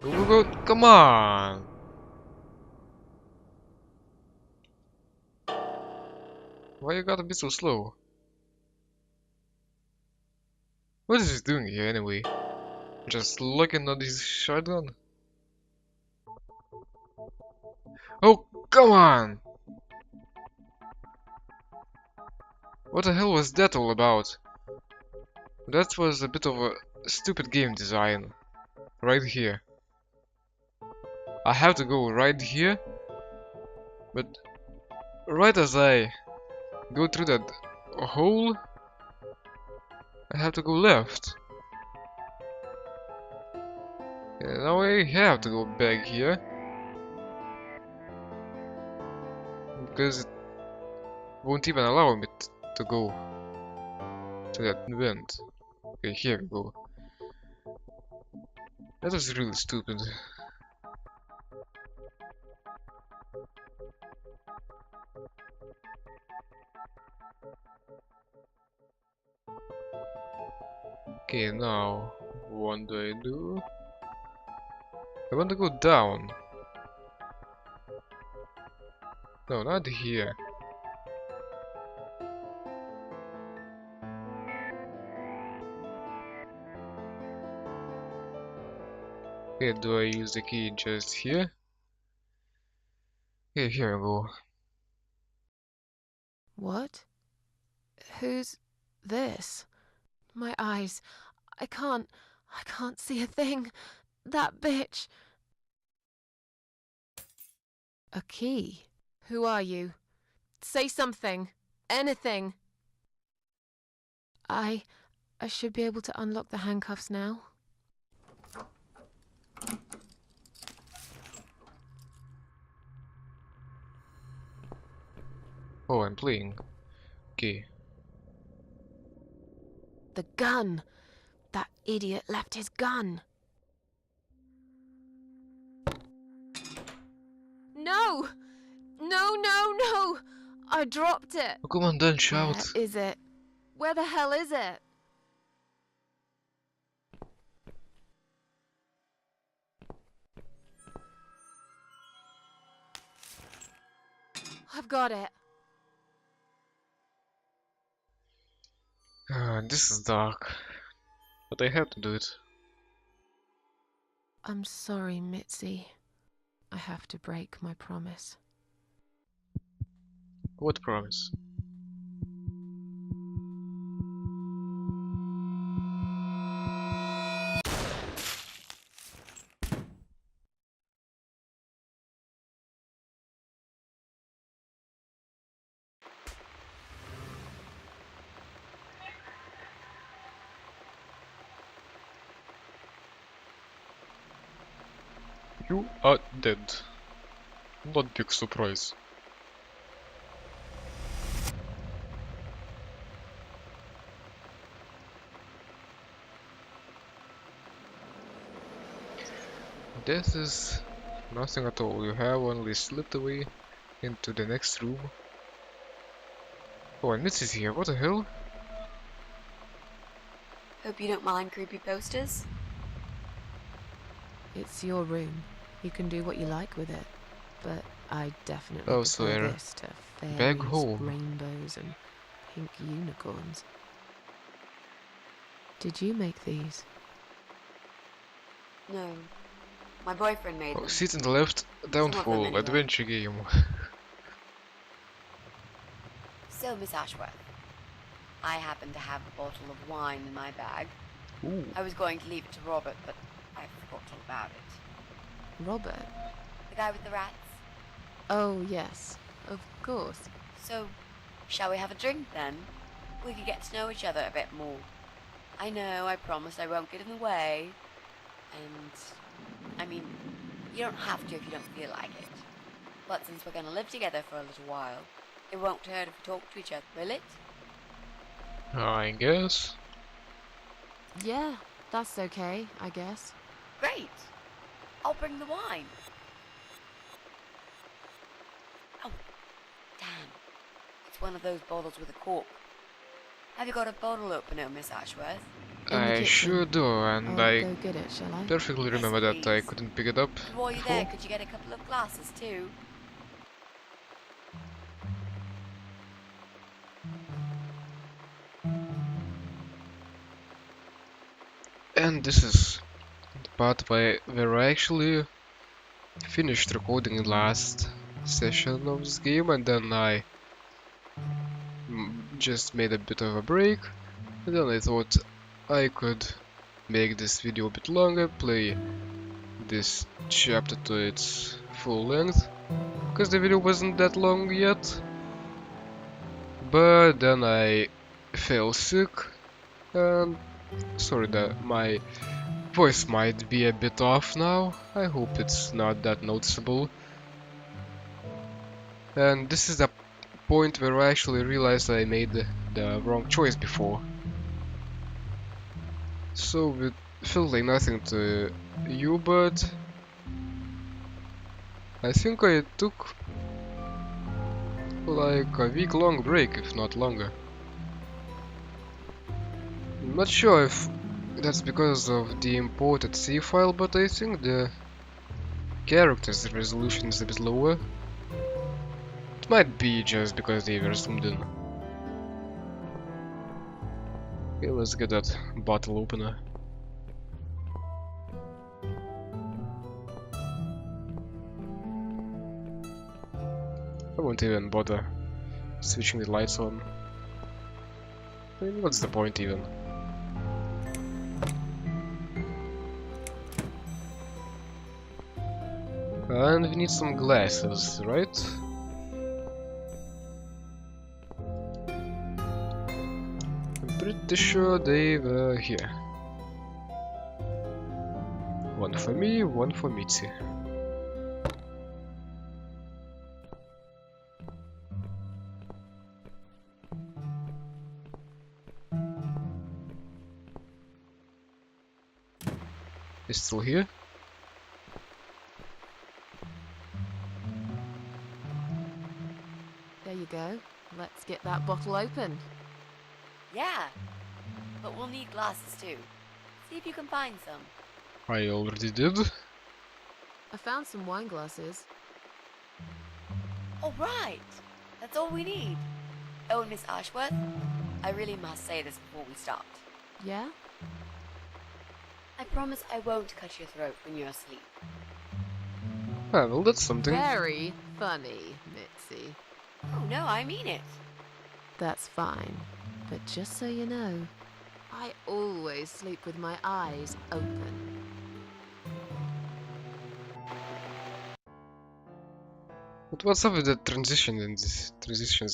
[SPEAKER 1] Go, come on! Why you gotta be so slow? What is he doing here anyway? Just looking at his shotgun? Oh, come on! What the hell was that all about? That was a bit of a stupid game design. Right here. I have to go right here, but right as I go through that hole, I have to go left. And now I have to go back here, because it won't even allow me to go to that vent. Okay, here we go. That was really stupid. Okay, now what do I do? I want to go down. No, not here. Okay, do I use the key just here? Okay, here we go.
[SPEAKER 3] What? Who's this? My eyes. I can't see a thing. That bitch. A key? Who are you? Say something. Anything. I should be able to unlock the handcuffs now.
[SPEAKER 1] Oh, I'm playing. Okay.
[SPEAKER 3] The gun! That idiot left his gun! No! No, no, no! I dropped it!
[SPEAKER 1] Oh, come on, don't
[SPEAKER 3] Where
[SPEAKER 1] shout.
[SPEAKER 3] is it? Where the hell is it? I've got it.
[SPEAKER 1] This is dark. But I have to do it.
[SPEAKER 3] I'm sorry, Mitzi. I have to break my promise.
[SPEAKER 1] What promise? You are dead. Not big surprise. This is nothing at all. You have only slipped away into the next room. Oh, and Mitz is here. What the hell?
[SPEAKER 5] Hope you don't mind creepy posters.
[SPEAKER 3] It's your room. You can do what you like with it. But I definitely
[SPEAKER 1] Oh, so
[SPEAKER 3] prefer
[SPEAKER 1] you're
[SPEAKER 3] this to
[SPEAKER 1] back
[SPEAKER 3] fairies,
[SPEAKER 1] home.
[SPEAKER 3] rainbows, and pink unicorns. Did you make these?
[SPEAKER 5] No. My boyfriend made
[SPEAKER 1] Oh,
[SPEAKER 5] them.
[SPEAKER 1] seat on the left. Downfall.
[SPEAKER 5] anyway.
[SPEAKER 1] Adventure game.
[SPEAKER 5] So, Miss Ashworth, I happen to have a bottle of wine in my bag.
[SPEAKER 1] Ooh.
[SPEAKER 5] I was going to leave it to Robert, but I forgot all about it.
[SPEAKER 3] Robert?
[SPEAKER 5] The guy with the rats.
[SPEAKER 3] Oh, yes. Of course.
[SPEAKER 5] So, shall we have a drink then? We could get to know each other a bit more. I know, I promised I won't get in the way. And, I mean, you don't have to if you don't feel like it. But since we're going to live together for a little while, it won't hurt if we talk to each other, will it?
[SPEAKER 1] I guess.
[SPEAKER 3] Yeah, that's okay, I guess.
[SPEAKER 5] Great! I'll bring the wine. Oh, damn. It's one of those bottles with a cork. Have you got a bottle opener, Miss Ashworth?
[SPEAKER 3] In the
[SPEAKER 1] I
[SPEAKER 3] kitchen.
[SPEAKER 1] sure do, and
[SPEAKER 3] I'll
[SPEAKER 1] I
[SPEAKER 3] go get it, shall I?
[SPEAKER 1] perfectly
[SPEAKER 5] Yes,
[SPEAKER 1] remember that I
[SPEAKER 5] please.
[SPEAKER 1] couldn't pick it up
[SPEAKER 5] And while you're there,
[SPEAKER 1] before.
[SPEAKER 5] could you get a couple of glasses too?
[SPEAKER 1] And this is the part where I actually finished recording the last session of this game, and then I just made a bit of a break, and then I thought I could make this video a bit longer, play this chapter to its full length, because the video wasn't that long yet. But then I fell sick, and sorry that my voice might be a bit off now. I hope it's not that noticeable. And this is the point where I actually realized I made the wrong choice before. So it felt like nothing to you, but I think I took like a week-long break, if not longer. I'm not sure if that's because of the imported C file, but I think the characters resolution is a bit lower. It might be just because they were zoomed in. Okay, let's get that bottle opener. I won't even bother switching the lights on. I mean, what's the point even? And we need some glasses, right? I'm pretty sure they were here. One for me, one for Mitzi. It's through here?
[SPEAKER 3] There you go. Let's get that bottle open.
[SPEAKER 5] Yeah, but we'll need glasses too. See if you can find some.
[SPEAKER 1] I already did.
[SPEAKER 3] I found some wine glasses.
[SPEAKER 5] All right, that's all we need. Oh, and Miss Ashworth, I really must say this before we start.
[SPEAKER 3] Yeah?
[SPEAKER 5] I promise I won't cut your throat when you're asleep.
[SPEAKER 1] Ah, well, that's something.
[SPEAKER 3] Very funny, Mitzi.
[SPEAKER 5] Oh no, I mean it.
[SPEAKER 3] That's fine. But just so you know, I always sleep with my eyes open.
[SPEAKER 1] But what's up with the transitions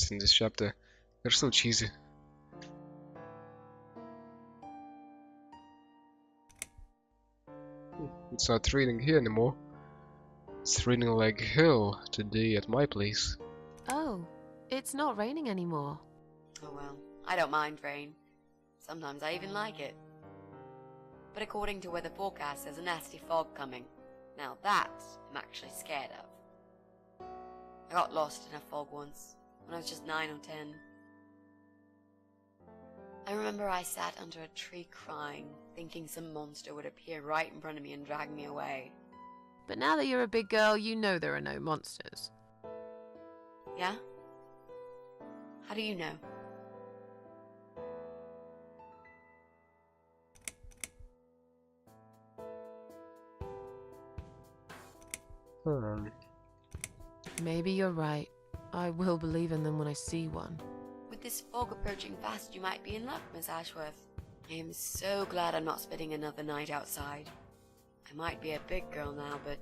[SPEAKER 1] in this chapter? They're so cheesy. It's not raining here anymore. It's raining like hell today at my place.
[SPEAKER 3] Oh, it's not raining anymore.
[SPEAKER 5] Oh well, I don't mind rain. Sometimes I even like it. But according to weather forecast, there's a nasty fog coming. Now that I'm actually scared of. I got lost in a fog once, when I was just 9 or 10. I remember I sat under a tree crying, thinking some monster would appear right in front of me and drag me away.
[SPEAKER 3] But now that you're a big girl, you know there are no monsters.
[SPEAKER 5] Yeah? How do you know?
[SPEAKER 3] Maybe you're right. I will believe in them when I see one.
[SPEAKER 5] With this fog approaching fast, you might be in luck, Miss Ashworth. I am so glad I'm not spending another night outside. I might be a big girl now, but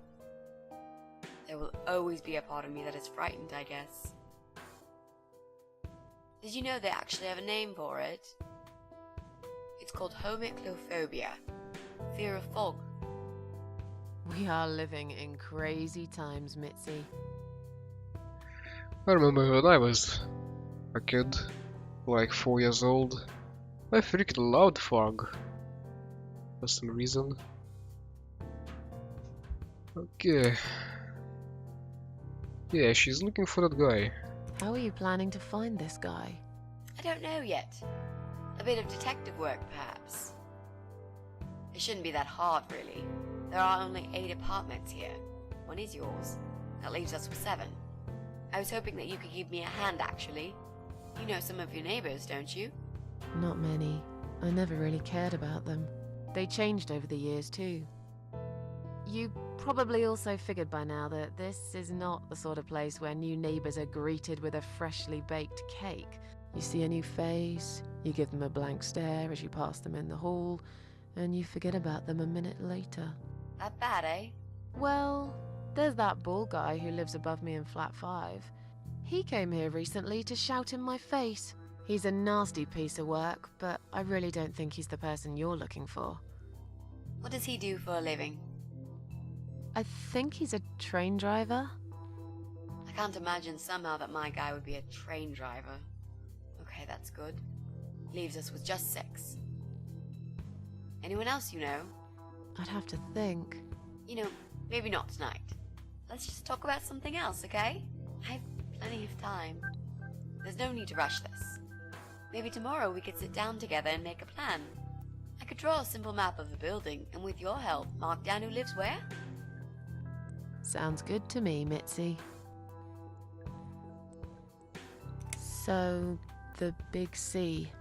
[SPEAKER 5] there will always be a part of me that is frightened, I guess. Did you know they actually have a name for it? It's called homiclophobia, fear of fog.
[SPEAKER 3] We are living in crazy times, Mitzi.
[SPEAKER 1] I remember when I was a kid, like 4 years old, I freaking loved fog for some reason. Okay. Yeah, she's looking for that guy.
[SPEAKER 3] How are you planning to find this guy?
[SPEAKER 5] I don't know yet. A bit of detective work, perhaps. It shouldn't be that hard, really. There are only 8 apartments here. One is yours. That leaves us with 7. I was hoping that you could give me a hand, actually. You know some of your neighbors, don't you?
[SPEAKER 3] Not many. I never really cared about them. They changed over the years, too. You probably also figured by now that this is not the sort of place where new neighbors are greeted with a freshly baked cake. You see a new face, you give them a blank stare as you pass them in the hall, and you forget about them a minute later.
[SPEAKER 5] That bad, eh?
[SPEAKER 3] Well, there's that bald guy who lives above me in flat 5. He came here recently to shout in my face. He's a nasty piece of work, but I really don't think he's the person you're looking for.
[SPEAKER 5] What does he do for a living?
[SPEAKER 3] I think he's a train driver.
[SPEAKER 5] I can't imagine somehow that my guy would be a train driver. Okay, that's good. Leaves us with just 6. Anyone else you know?
[SPEAKER 3] I'd have to think.
[SPEAKER 5] You know, maybe not tonight. Let's just talk about something else, okay? I have plenty of time. There's no need to rush this. Maybe tomorrow we could sit down together and make a plan. I could draw a simple map of the building, and with your help, mark down who lives where.
[SPEAKER 3] Sounds good to me, Mitzi. So, the big C.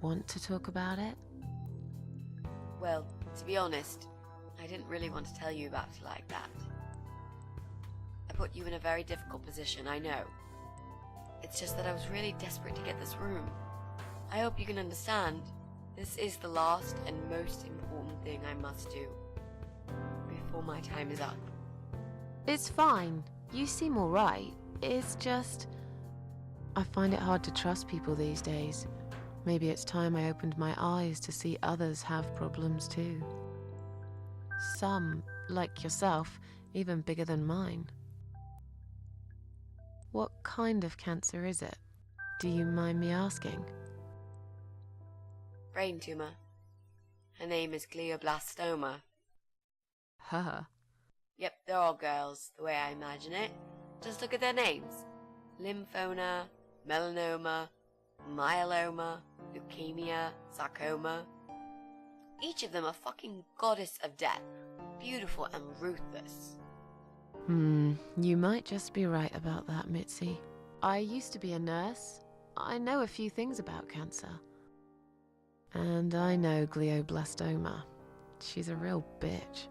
[SPEAKER 3] Want to talk about it?
[SPEAKER 5] Well, to be honest, I didn't really want to tell you about it like that. I put you in a very difficult position, I know. It's just that I was really desperate to get this room. I hope you can understand. This is the last and most important thing I must do before my time is up.
[SPEAKER 3] It's fine. You seem alright. It's just... I find it hard to trust people these days. Maybe it's time I opened my eyes to see others have problems too. Some, like yourself, even bigger than mine. What kind of cancer is it? Do you mind me asking?
[SPEAKER 5] Brain tumor. Her name is glioblastoma.
[SPEAKER 3] her.
[SPEAKER 5] Yep, they're all girls, the way I imagine it. Just look at their names. Lymphoma, melanoma, myeloma, leukemia, sarcoma. Each of them a fucking goddess of death, beautiful and ruthless.
[SPEAKER 3] You might just be right about that, Mitzi. I used to be a nurse. I know a few things about cancer. And I know glioblastoma. She's a real bitch.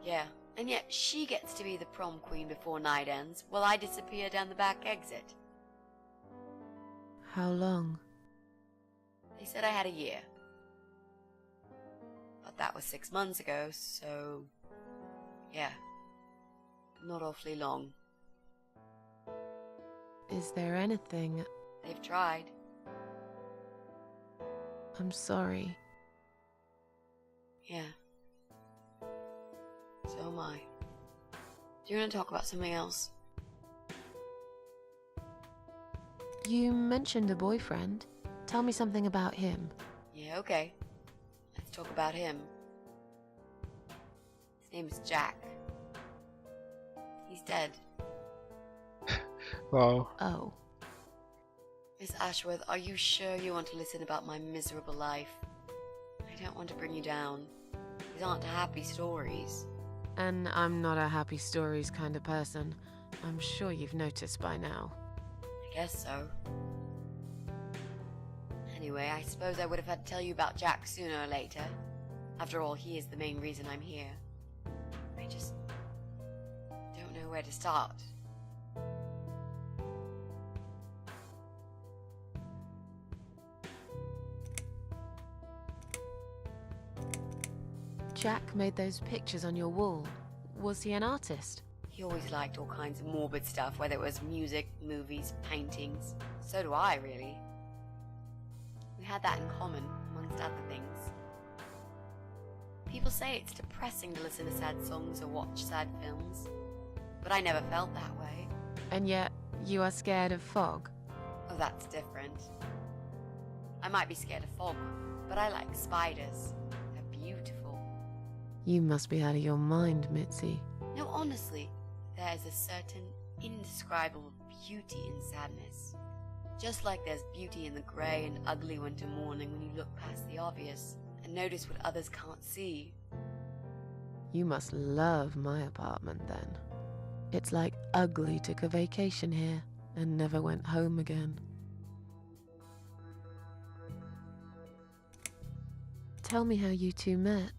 [SPEAKER 5] Yeah, and yet she gets to be the prom queen before night ends, while I disappear down the back exit.
[SPEAKER 3] How long?
[SPEAKER 5] They said I had a year. But that was 6 months ago, so... yeah. Not awfully long.
[SPEAKER 3] Is there anything...
[SPEAKER 5] They've tried.
[SPEAKER 3] I'm sorry.
[SPEAKER 5] Yeah. So am I. Do you want to talk about something else?
[SPEAKER 3] You mentioned a boyfriend. Tell me something about him.
[SPEAKER 5] Yeah, okay. Let's talk about him. His name is Jack. He's dead.
[SPEAKER 1] Wow.
[SPEAKER 3] Oh.
[SPEAKER 5] Miss Ashworth, are you sure you want to listen about my miserable life? I don't want to bring you down. These aren't happy stories.
[SPEAKER 3] And I'm not a happy stories kind of person. I'm sure you've noticed by now.
[SPEAKER 5] I guess so. Anyway, I suppose I would have had to tell you about Jack sooner or later. After all, he is the main reason I'm here. I just don't know where to start.
[SPEAKER 3] Jack made those pictures on your wall. Was he an artist?
[SPEAKER 5] He always liked all kinds of morbid stuff, whether it was music, movies, paintings. So do I, really. We had that in common, amongst other things. People say it's depressing to listen to sad songs or watch sad films, but I never felt that way.
[SPEAKER 3] And yet, you are scared of fog?
[SPEAKER 5] Oh, that's different. I might be scared of fog, but I like spiders. They're beautiful.
[SPEAKER 3] You must be out of your mind, Mitzi.
[SPEAKER 5] No, honestly, there is a certain indescribable beauty in sadness. Just like there's beauty in the grey and ugly winter morning when you look past the obvious and notice what others can't see.
[SPEAKER 3] You must love my apartment then. It's like Ugly took a vacation here and never went home again. Tell me how you two met.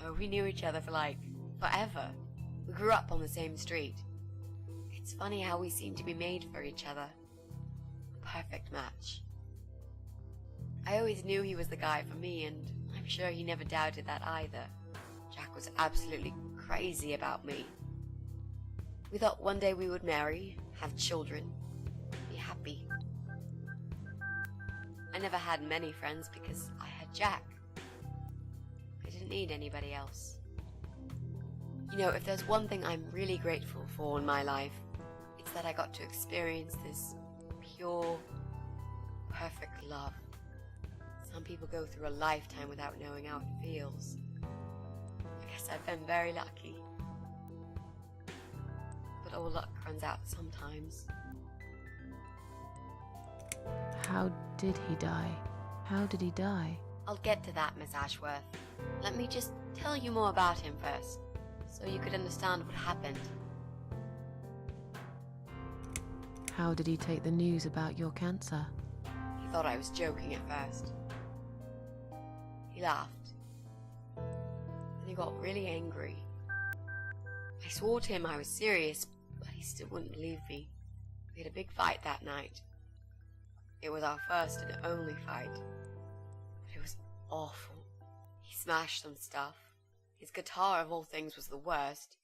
[SPEAKER 5] Oh, we knew each other for like forever. We grew up on the same street. It's funny how we seem to be made for each other. A perfect match. I always knew he was the guy for me, and I'm sure he never doubted that either. Jack was absolutely crazy about me. We thought one day we would marry, have children, be happy. I never had many friends because I had Jack. I didn't need anybody else. You know, if there's one thing I'm really grateful for in my life, it's that I got to experience this pure, perfect love. Some people go through a lifetime without knowing how it feels. I guess I've been very lucky. But all luck runs out sometimes.
[SPEAKER 3] How did he die? How did he die?
[SPEAKER 5] I'll get to that, Miss Ashworth. Let me just tell you more about him first, so you could understand what happened.
[SPEAKER 3] How did he take the news about your cancer?
[SPEAKER 5] He thought I was joking at first. He laughed. Then he got really angry. I swore to him I was serious, but he still wouldn't believe me. We had a big fight that night. It was our first and only fight. But it was awful. He smashed some stuff. His guitar, of all things, was the worst.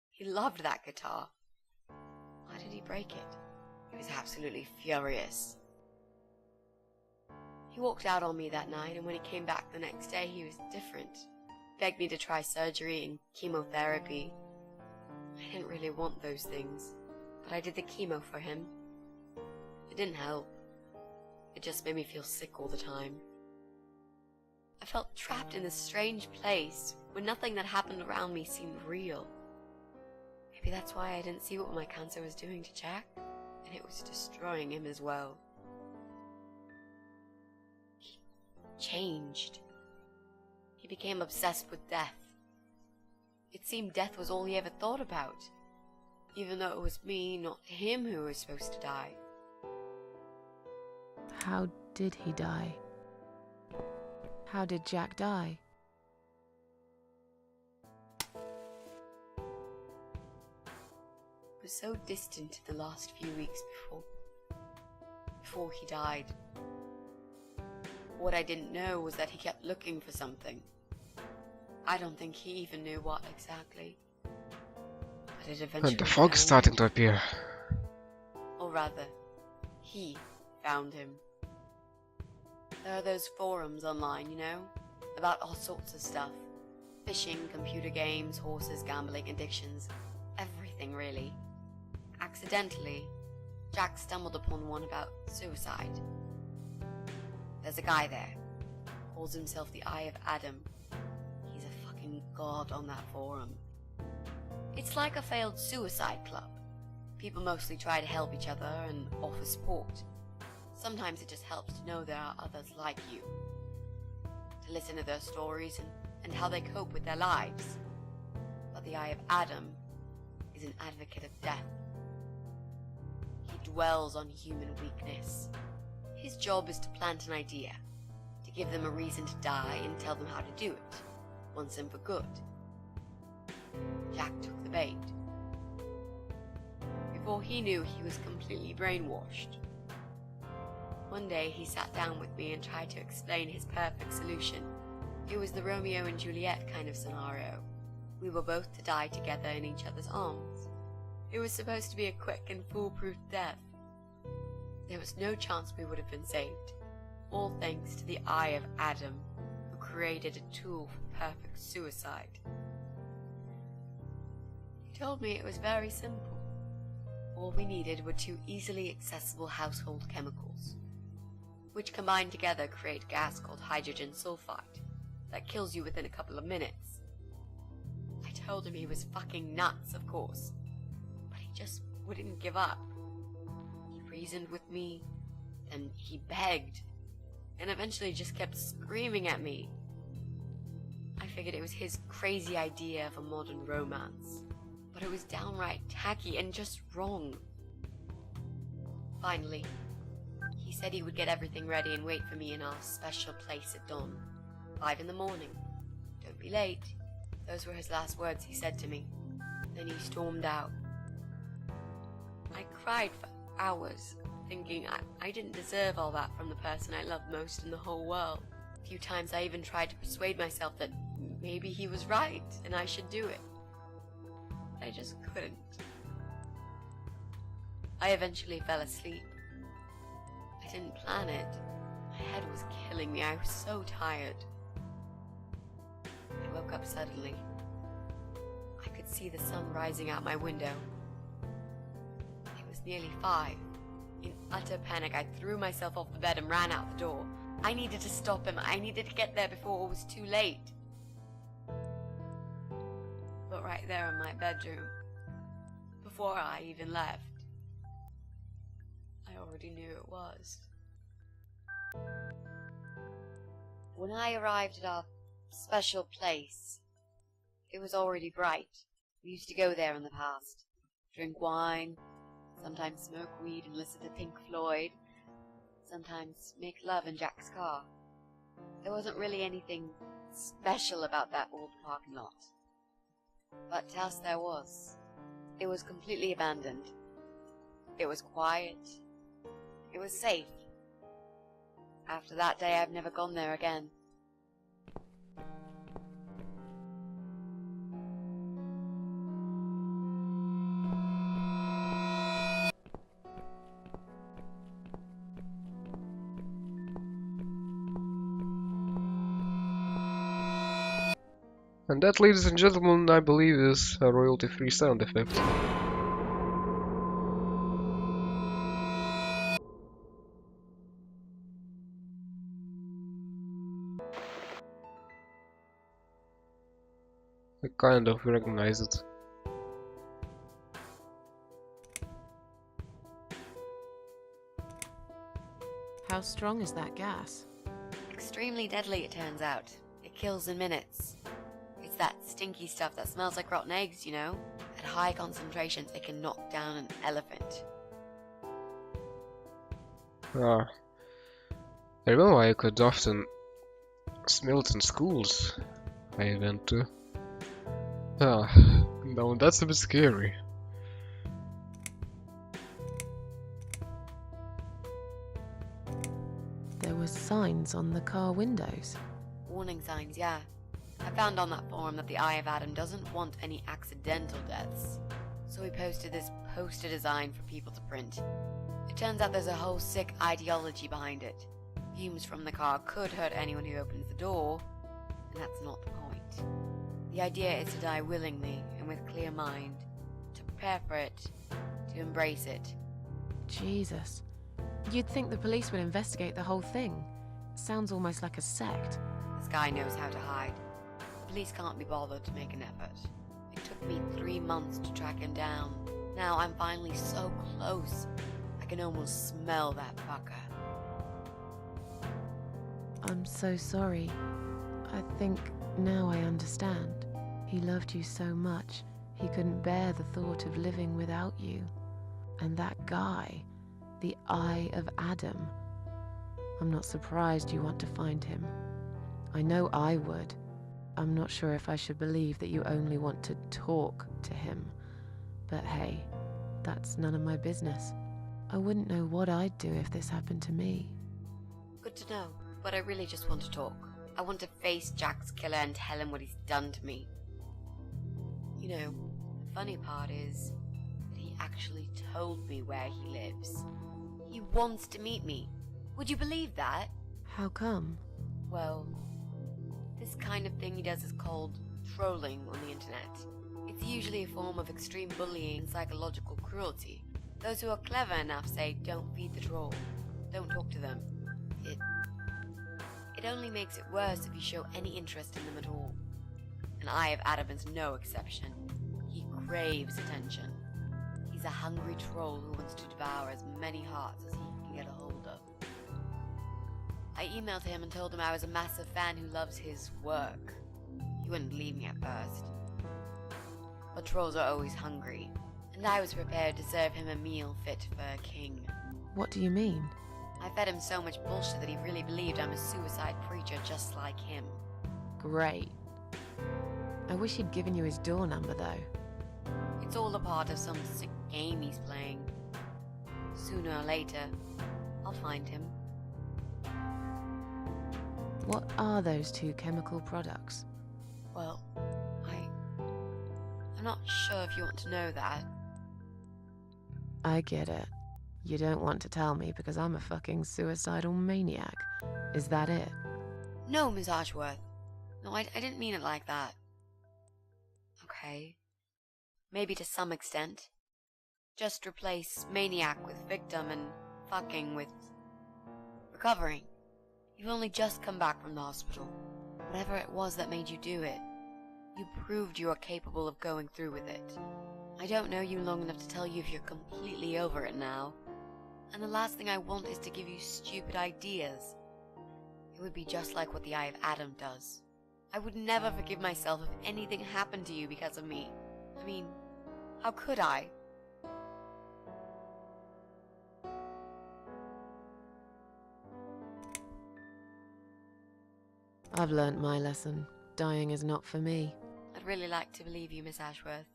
[SPEAKER 5] He loved that guitar. Why did he break it? He was absolutely furious. He walked out on me that night, and when he came back the next day, he was different. Begged me to try surgery and chemotherapy. I didn't really want those things, but I did the chemo for him. It didn't help. It just made me feel sick all the time. I felt trapped in this strange place where nothing that happened around me seemed real. Maybe that's why I didn't see what my cancer was doing to Jack, and it was destroying him as well. He changed. He became obsessed with death. It seemed death was all he ever thought about, even though it was me, not him, who was supposed to die.
[SPEAKER 3] How did he die? How did Jack die?
[SPEAKER 5] It was so distant the last few weeks before he died. What I didn't know was that he kept looking for something. I don't think he even knew what exactly. But it eventually
[SPEAKER 1] And the fog is
[SPEAKER 5] found
[SPEAKER 1] starting
[SPEAKER 5] him.
[SPEAKER 1] to appear.
[SPEAKER 5] Or rather, he found him. There are those forums online, you know, about all sorts of stuff. Fishing, computer games, horses, gambling, addictions, everything really. Accidentally, Jack stumbled upon one about suicide. There's a guy there, calls himself the Eye of Adam. He's a fucking god on that forum. It's like a failed suicide club. People mostly try to help each other and offer support. Sometimes it just helps to know there are others like you. To listen to their stories and how they cope with their lives. But the Eye of Adam is an advocate of death. He dwells on human weakness. His job is to plant an idea, to give them a reason to die and tell them how to do it, once and for good. Jack took the bait. Before he knew, he was completely brainwashed. One day he sat down with me and tried to explain his perfect solution. It was the Romeo and Juliet kind of scenario. We were both to die together in each other's arms. It was supposed to be a quick and foolproof death. There was no chance we would have been saved, all thanks to the Eye of Adam, who created a tool for perfect suicide. He told me it was very simple. All we needed were 2 easily accessible household chemicals, which combined together create a gas called hydrogen sulfide that kills you within a couple of minutes. I told him he was fucking nuts, of course, but he just wouldn't give up. He reasoned with me, and he begged, and eventually just kept screaming at me. I figured it was his crazy idea of a modern romance, but it was downright tacky and just wrong. Finally, he said he would get everything ready and wait for me in our special place at dawn, 5 in the morning. Don't be late. Those were his last words he said to me. Then he stormed out. I cried for hours, thinking I didn't deserve all that from the person I loved most in the whole world. A few times I even tried to persuade myself that maybe he was right and I should do it. I just couldn't. I eventually fell asleep. I didn't plan it. My head was killing me. I was so tired. I woke up suddenly. I could see the sun rising out my window. It was nearly 5. In utter panic, I threw myself off the bed and ran out the door. I needed to stop him. I needed to get there before it was too late. But right there in my bedroom, before I even left, I already knew it was. When I arrived at our special place, it was already bright. We used to go there in the past, drink wine, sometimes smoke weed and listen to Pink Floyd, sometimes make love in Jack's car. There wasn't really anything special about that old parking lot. But to us there was. It was completely abandoned. It was quiet. It was safe. After that day, I've never gone there again.
[SPEAKER 1] And that, ladies and gentlemen, I believe is a royalty-free sound effect. I kind of recognize it.
[SPEAKER 3] How strong is that gas?
[SPEAKER 5] Extremely deadly, it turns out. It kills in minutes. It's that stinky stuff that smells like rotten eggs, you know? At high concentrations, it can knock down an elephant.
[SPEAKER 1] Ah, I remember I could often smell it in schools I went to. Ah, no, that's a bit scary.
[SPEAKER 3] There were signs on the car windows.
[SPEAKER 5] Warning signs, yeah. I found on that forum that the Eye of Adam doesn't want any accidental deaths. So he posted this poster design for people to print. It turns out there's a whole sick ideology behind it. Fumes from the car could hurt anyone who opens the door, and that's not the point. The idea is to die willingly and with clear mind, to prepare for it, to embrace it.
[SPEAKER 3] Jesus. You'd think the police would investigate the whole thing. Sounds almost like a sect.
[SPEAKER 5] This guy knows how to hide. The police can't be bothered to make an effort. It took me 3 months to track him down. Now I'm finally so close. I can almost smell that fucker.
[SPEAKER 3] I'm so sorry. I think now I understand. He loved you so much, he couldn't bear the thought of living without you. And that guy, the Eye of Adam. I'm not surprised you want to find him. I know I would. I'm not sure if I should believe that you only want to talk to him. But hey, that's none of my business. I wouldn't know what I'd do if this happened to me.
[SPEAKER 5] Good to know, but I really just want to talk. I want to face Jack's killer and tell him what he's done to me. You know, the funny part is that he actually told me where he lives. He wants to meet me. Would you believe that?
[SPEAKER 3] How come?
[SPEAKER 5] Well, this kind of thing he does is called trolling on the internet. It's usually a form of extreme bullying and psychological cruelty. Those who are clever enough say, don't feed the troll. Don't talk to them. It only makes it worse if you show any interest in them at all. And Eye of Adam is no exception. He craves attention. He's a hungry troll who wants to devour as many hearts as he can get a hold of. I emailed him and told him I was a massive fan who loves his work. He wouldn't believe me at first. But trolls are always hungry, and I was prepared to serve him a meal fit for a king.
[SPEAKER 3] What do you mean?
[SPEAKER 5] I fed him so much bullshit that he really believed I'm a suicide preacher just like him.
[SPEAKER 3] Great. I wish he'd given you his door number, though.
[SPEAKER 5] It's all a part of some sick game he's playing. Sooner or later, I'll find him.
[SPEAKER 3] What are those two chemical products?
[SPEAKER 5] Well, I'm not sure if you want to know that.
[SPEAKER 3] I get it. You don't want to tell me because I'm a fucking suicidal maniac. Is that it?
[SPEAKER 5] No, Miss Ashworth. No, I didn't mean it like that. Okay. Maybe to some extent. Just replace maniac with victim and fucking with recovering. You've only just come back from the hospital. Whatever it was that made you do it, you proved you are capable of going through with it. I don't know you long enough to tell you if you're completely over it now. And the last thing I want is to give you stupid ideas. It would be just like what the Eye of Adam does. I would never forgive myself if anything happened to you because of me. I mean, how could I?
[SPEAKER 3] I've learnt my lesson. Dying is not for me.
[SPEAKER 5] I'd really like to believe you, Miss Ashworth.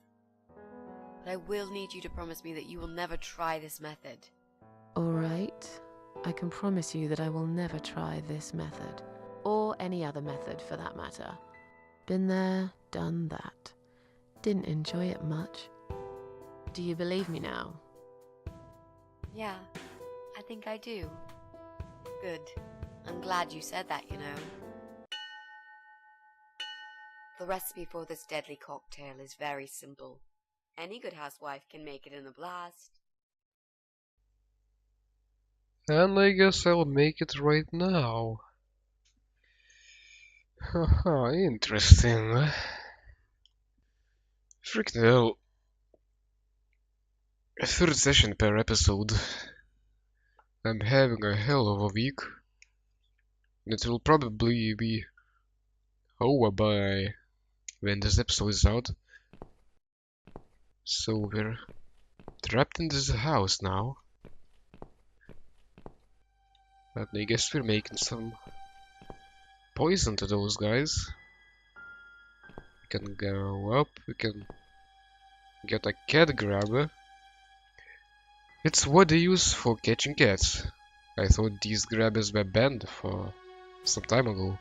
[SPEAKER 5] But I will need you to promise me that you will never try this method.
[SPEAKER 3] All right. I can promise you that I will never try this method. Or any other method, for that matter. Been there, done that. Didn't enjoy it much. Do you believe me now?
[SPEAKER 5] Yeah, I think I do. Good. I'm glad you said that, you know. The recipe for this deadly cocktail is very simple. Any good housewife can make it in a blast.
[SPEAKER 1] And I guess I'll make it right now. Haha, interesting. Freaking hell. A third session per episode. I'm having a hell of a week. It will probably be over by when this episode is out. So we're trapped in this house now. But I guess we're making some poison to those guys. We can go up, we can get a cat grabber. It's what they use for catching cats. I thought these grabbers were banned for some time ago.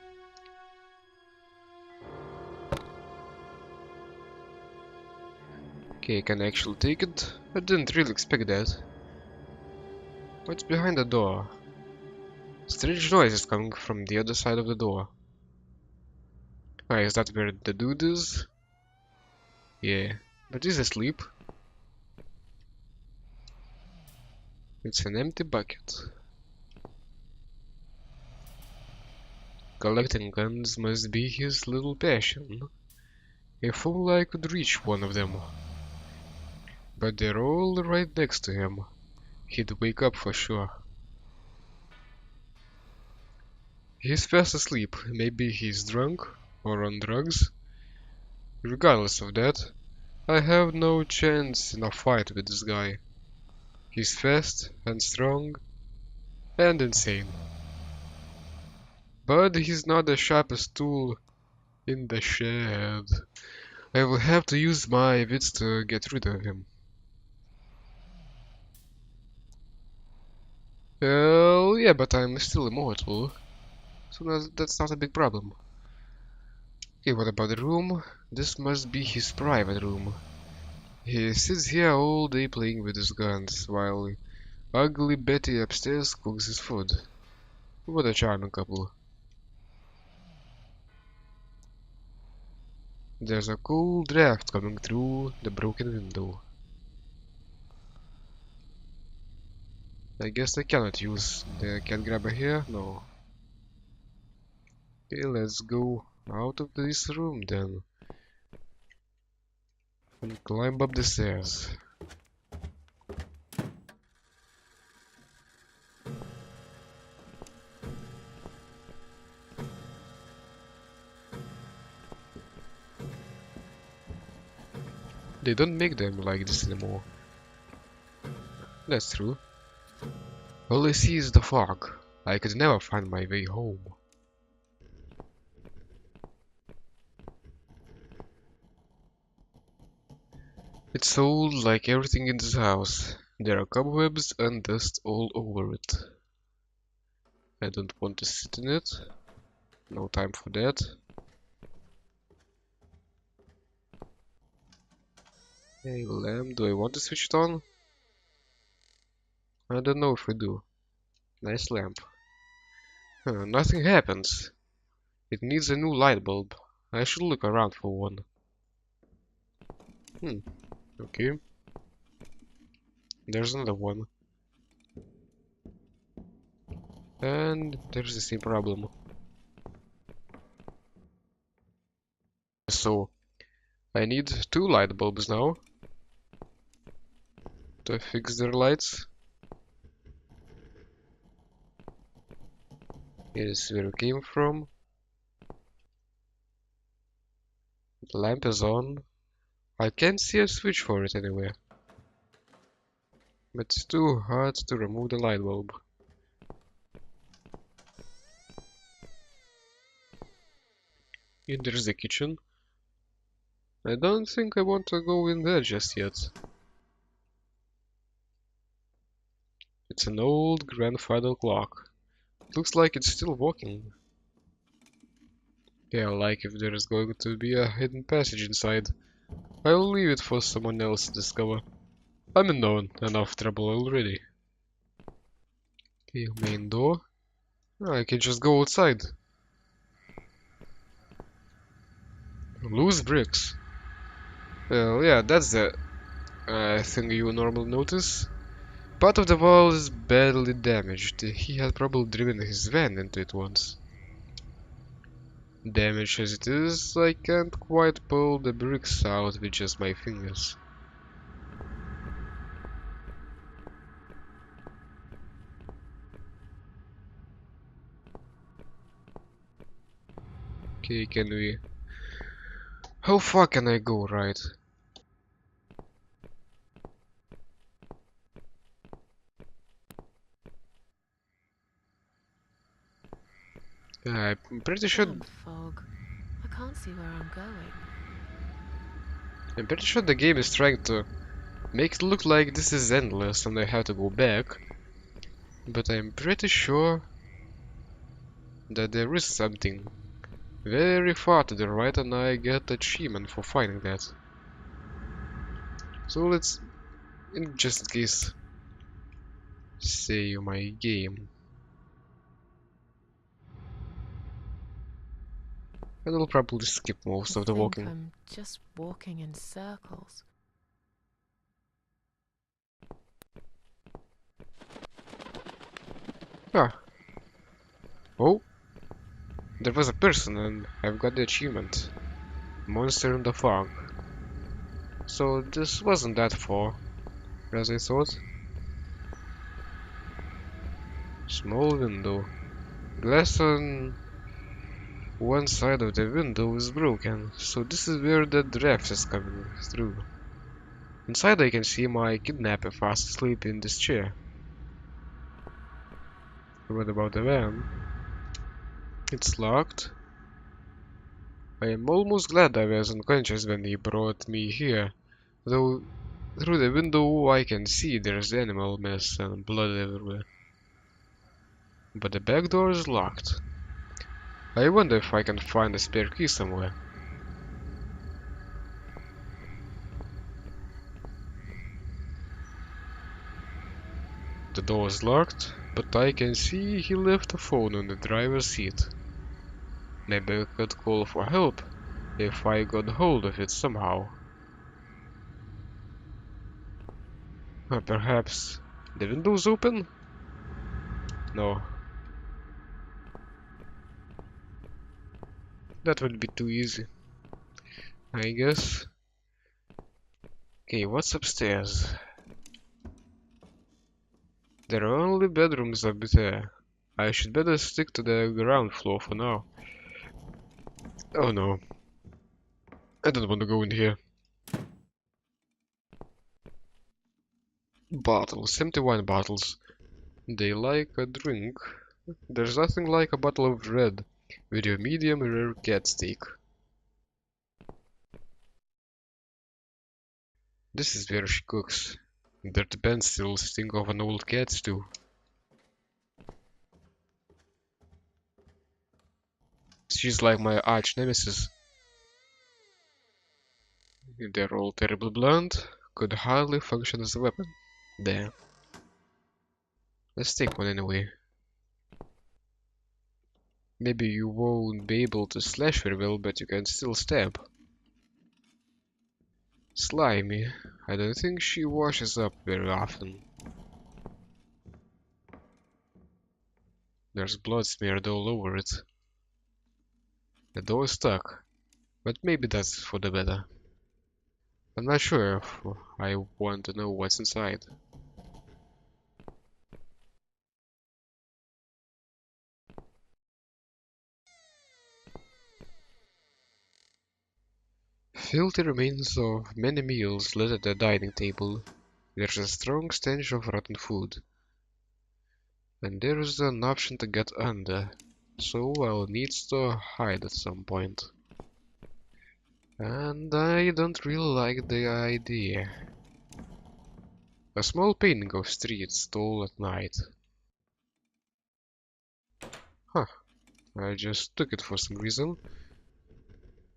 [SPEAKER 1] Okay, I can actually take it. I didn't really expect that. What's behind the door? Strange noise is coming from the other side of the door. Ah, is that where the dude is? Yeah, but he's asleep. It's an empty bucket. Collecting guns must be his little passion. If only I could reach one of them. But they're all right next to him. He'd wake up for sure. He's fast asleep. Maybe he's drunk or on drugs. Regardless of that, I have no chance in a fight with this guy. He's fast and strong and insane. But he's not the sharpest tool in the shed. I will have to use my wits to get rid of him. Well, yeah, but I'm still immortal, so that's not a big problem. Okay, what about the room? This must be his private room. He sits here all day playing with his guns, while ugly Betty upstairs cooks his food. What a charming couple. There's a cool draft coming through the broken window. I guess I cannot use the cat grabber here, no. Okay, let's go out of this room then. And climb up the stairs. They don't make them like this anymore. That's true. All I see is the fog. I could never find my way home. It's old like everything in this house. There are cobwebs and dust all over it. I don't want to sit in it. No time for that. Hey, lamp, do I want to switch it on? I don't know if I do. Nice lamp. Huh, nothing happens. It needs a new light bulb. I should look around for one. Okay. There's another one. And there's the same problem. So, I need 2 light bulbs now to fix their lights. Here's where it came from. The lamp is on. I can't see a switch for it anywhere. But it's too hard to remove the light bulb. Here there's the kitchen. I don't think I want to go in there just yet. It's an old grandfather clock. Looks like it's still working. Yeah, like if there is going to be a hidden passage inside. I'll leave it for someone else to discover. I'm in enough trouble already. Okay, main door. Oh, I can just go outside. Loose bricks. Well, yeah, that's the thing you normally notice. Part of the wall is badly damaged. He had probably driven his van into it once. Damaged as it is, I can't quite pull the bricks out with just my fingers. Okay, can we... How far can I go, right? I'm pretty sure...
[SPEAKER 3] Damn fog. I can't see where I'm going.
[SPEAKER 1] I'm pretty sure the game is trying to make it look like this is endless and I have to go back. But I'm pretty sure that there is something very far to the right and I get achievement for finding that. So let's, in just in case, save my game. And I'll probably skip most
[SPEAKER 3] I
[SPEAKER 1] of the
[SPEAKER 3] think
[SPEAKER 1] walking.
[SPEAKER 3] I'm just walking in circles.
[SPEAKER 1] Ah. Oh, there was a person and I've got the achievement. Monster in the fog. So this wasn't that far, as I thought. Small window. Glass on one side of the window is broken, so this is where the draft is coming through. Inside I can see my kidnapper fast asleep in this chair. What about the van? It's locked. I am almost glad I was unconscious when he brought me here, though through the window I can see there's animal mess and blood everywhere. But the back door is locked. I wonder if I can find a spare key somewhere. The door is locked, but I can see he left a phone on the driver's seat. Maybe I could call for help if I got hold of it somehow. Or perhaps the window's open? No, that would be too easy, I guess. Okay, what's upstairs? There are only bedrooms up there. I should better stick to the ground floor for now. Oh no, I don't want to go in here. Bottles, empty wine bottles. They like a drink. There's nothing like a bottle of red with your medium rare cat steak. This is where she cooks. Dirty pants still stink of an old cat stew. She's like my arch nemesis. They're all terribly blunt, could hardly function as a weapon. There. Let's take one anyway. Maybe you won't be able to slash very well, but you can still stab. Slimy. I don't think she washes up very often. There's blood smeared all over it. The door is stuck, but maybe that's for the better. I'm not sure if I want to know what's inside. Filthy remains of many meals littered the dining table. There's a strong stench of rotten food. And there's an option to get under, so I'll need to hide at some point. And I don't really like the idea. A small painting of streets tall at night. Huh, I just took it for some reason.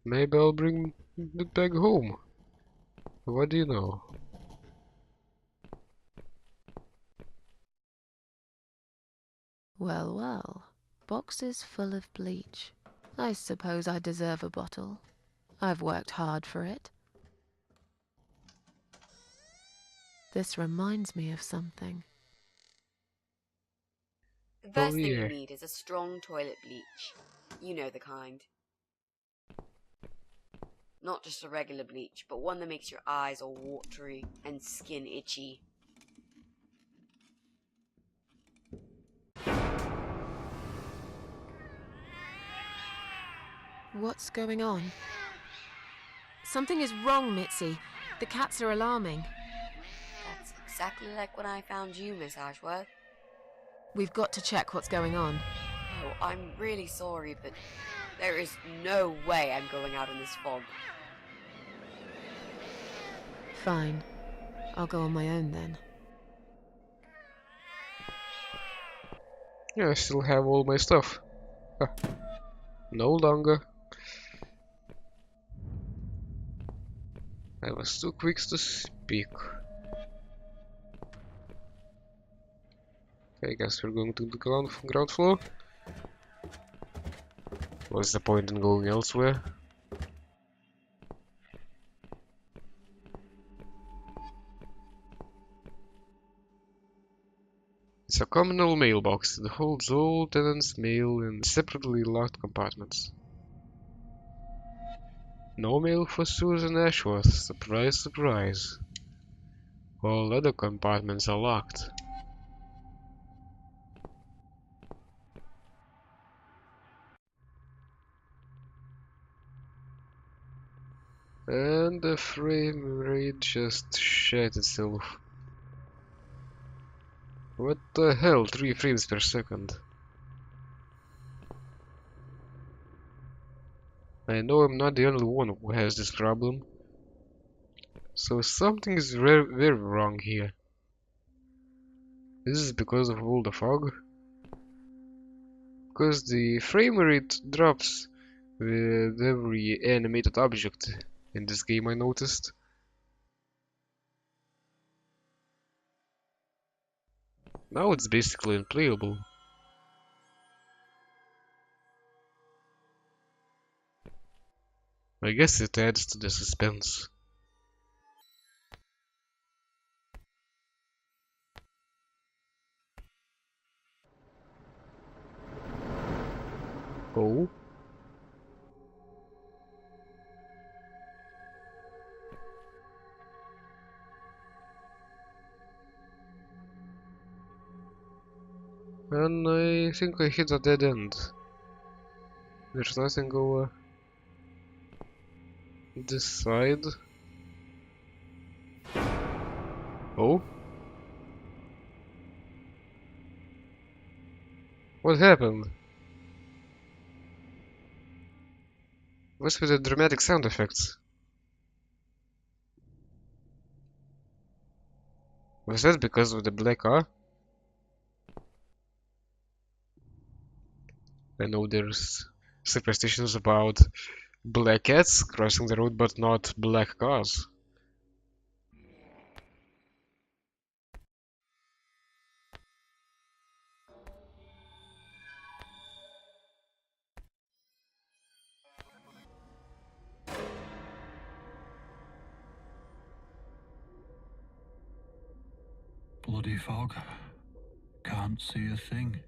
[SPEAKER 1] Maybe I'll bring it back home. What do you know?
[SPEAKER 3] Well, well. Boxes full of bleach. I suppose I deserve a bottle. I've worked hard for it. This reminds me of something.
[SPEAKER 5] The
[SPEAKER 1] Oh
[SPEAKER 5] first thing you
[SPEAKER 1] yeah.
[SPEAKER 5] need is a strong toilet bleach. You know the kind. Not just a regular bleach, but one that makes your eyes all watery and skin itchy.
[SPEAKER 3] What's going on? Something is wrong, Mitzi. The cats are alarming.
[SPEAKER 5] That's exactly like when I found you, Miss Ashworth.
[SPEAKER 3] We've got to check what's going on.
[SPEAKER 5] Oh, I'm really sorry, but there is no way I'm going out in this fog.
[SPEAKER 3] Fine. I'll go on my own then.
[SPEAKER 1] Yeah, I still have all my stuff. Huh. No longer. I was too quick to speak. I guess we're going to the ground floor. What's the point in going elsewhere? It's a communal mailbox that holds all tenants' mail in separately locked compartments. No mail for Susan Ashworth. Surprise, surprise. All other compartments are locked. And the frame rate just shat itself. What the hell? 3 frames per second. I know I'm not the only one who has this problem. So something is very, very wrong here. This is because of all the fog? Because the frame rate drops with every animated object in this game, I noticed. Now it's basically unplayable. I guess it adds to the suspense. Oh? And I think I hit a dead end. There's nothing over this side. Oh? What happened? What's with the dramatic sound effects? Was that because of the black car? I know there's superstitions about black cats crossing the road, but not black cars.
[SPEAKER 6] Bloody fog. Can't see a thing.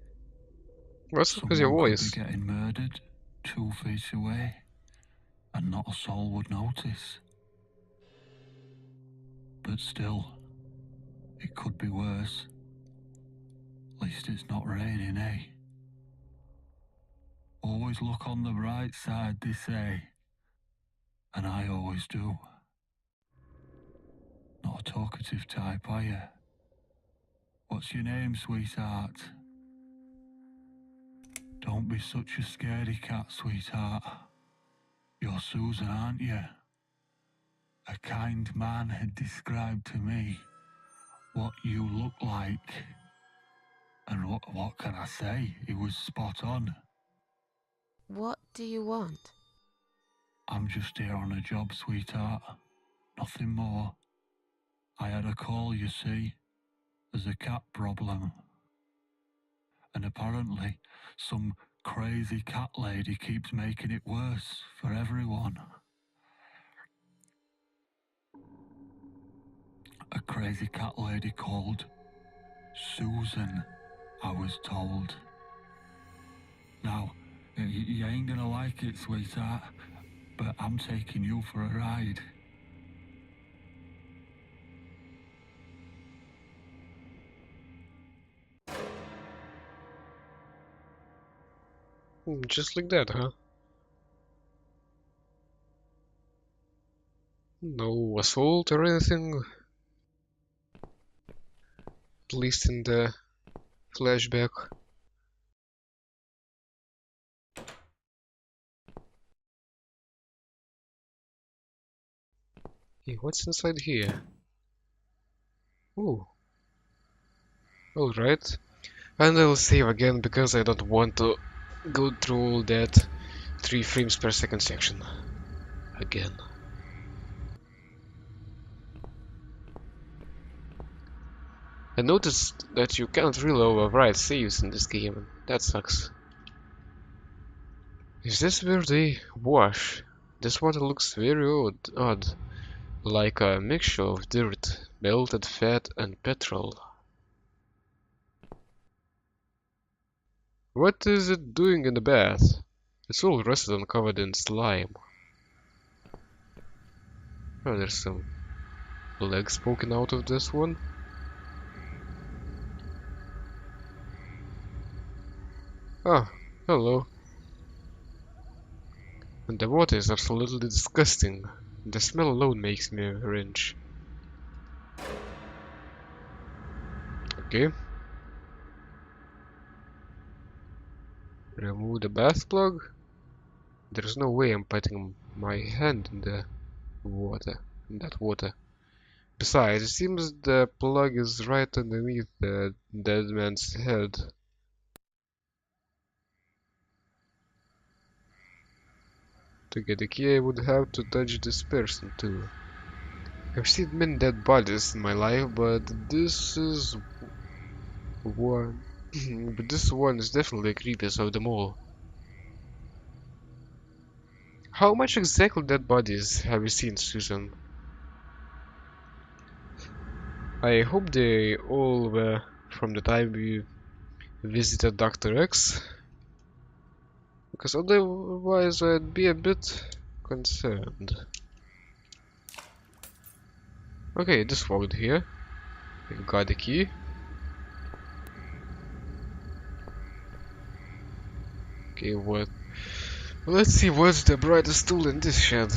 [SPEAKER 1] What's up with your
[SPEAKER 6] Someone could
[SPEAKER 1] voice?
[SPEAKER 6] be getting murdered 2 feet away, and not a soul would notice. But still, it could be worse. At least it's not raining, eh? Always look on the bright side, they say. And I always do. Not a talkative type, are you? What's your name, sweetheart? Don't be such a scaredy cat, sweetheart. You're Susan, aren't you? A kind man had described to me what you look like. And what can I say? He was spot on.
[SPEAKER 3] What do you want?
[SPEAKER 6] I'm just here on a job, sweetheart. Nothing more. I had a call, you see. There's a cat problem. And apparently, some crazy cat lady keeps making it worse for everyone. A crazy cat lady called Susan, I was told. Now, you ain't gonna like it, sweetheart. but I'm taking you for a ride.
[SPEAKER 1] Just like that, huh? No assault or anything, at least in the flashback. Hey, what's inside here? Oh, alright. And I'll save again because I don't want to go through all that 3 frames per second section again. I noticed that you can't really overwrite saves in this game. That sucks. Is this where they wash? This water looks very odd, like a mixture of dirt, melted fat, and petrol. What is it doing in the bath? It's all rusted and covered in slime. Oh, there's some legs poking out of this one. Ah, hello. And the water is absolutely disgusting. The smell alone makes me cringe. Okay. Remove the bath plug. There's no way I'm putting my hand in the water, in that water. Besides, it seems the plug is right underneath the dead man's head. To get the key, I would have to touch this person too. I've seen many dead bodies in my life, but this is one. But this one is definitely the creepiest of them all. How much exactly dead bodies have you seen, Susan? I hope they all were from the time we visited Dr. X, because otherwise I'd be a bit concerned. Okay, this locked here. We've got the key. Okay, what? Let's see what's the brightest tool in this shed.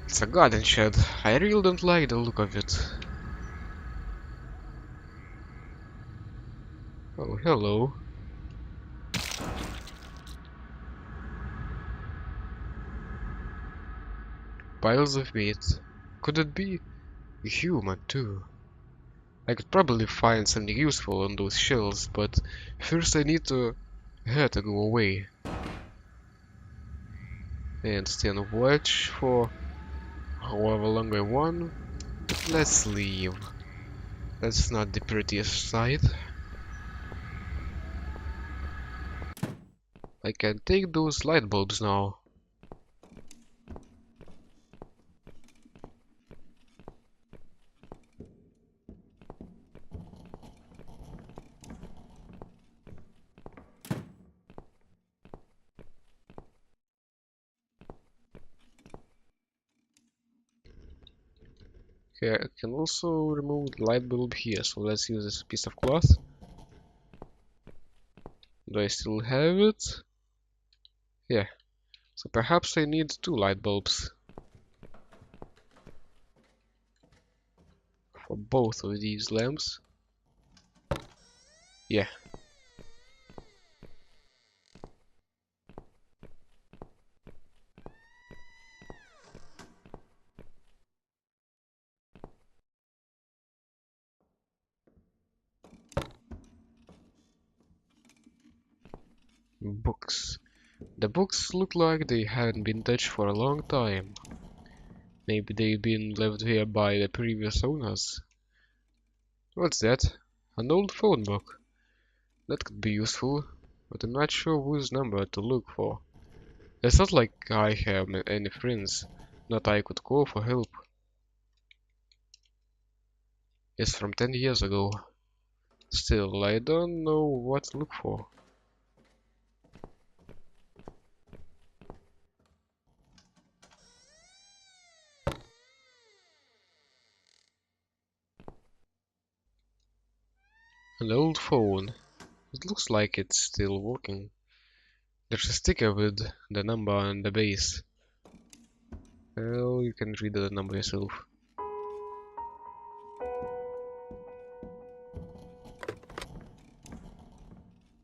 [SPEAKER 1] It's a garden shed. I really don't like the look of it. Oh, hello. Piles of meat. Could it be human too? I could probably find something useful on those shelves, but first I need her to go away. And stay on watch for however long I want. But let's leave. That's not the prettiest sight. I can take those light bulbs now. Okay, I can also remove the light bulb here, so let's use this piece of cloth. Do I still have it? Yeah, so perhaps I need 2 light bulbs for both of these lamps. Yeah. Books. The books look like they haven't been touched for a long time. Maybe they've been left here by the previous owners. What's that? An old phone book. That could be useful, but I'm not sure whose number to look for. It's not like I have any friends that I could call for help. It's from 10 years ago. Still, I don't know what to look for. An old phone. It looks like it's still working. There's a sticker with the number on the base. Well, you can read the number yourself.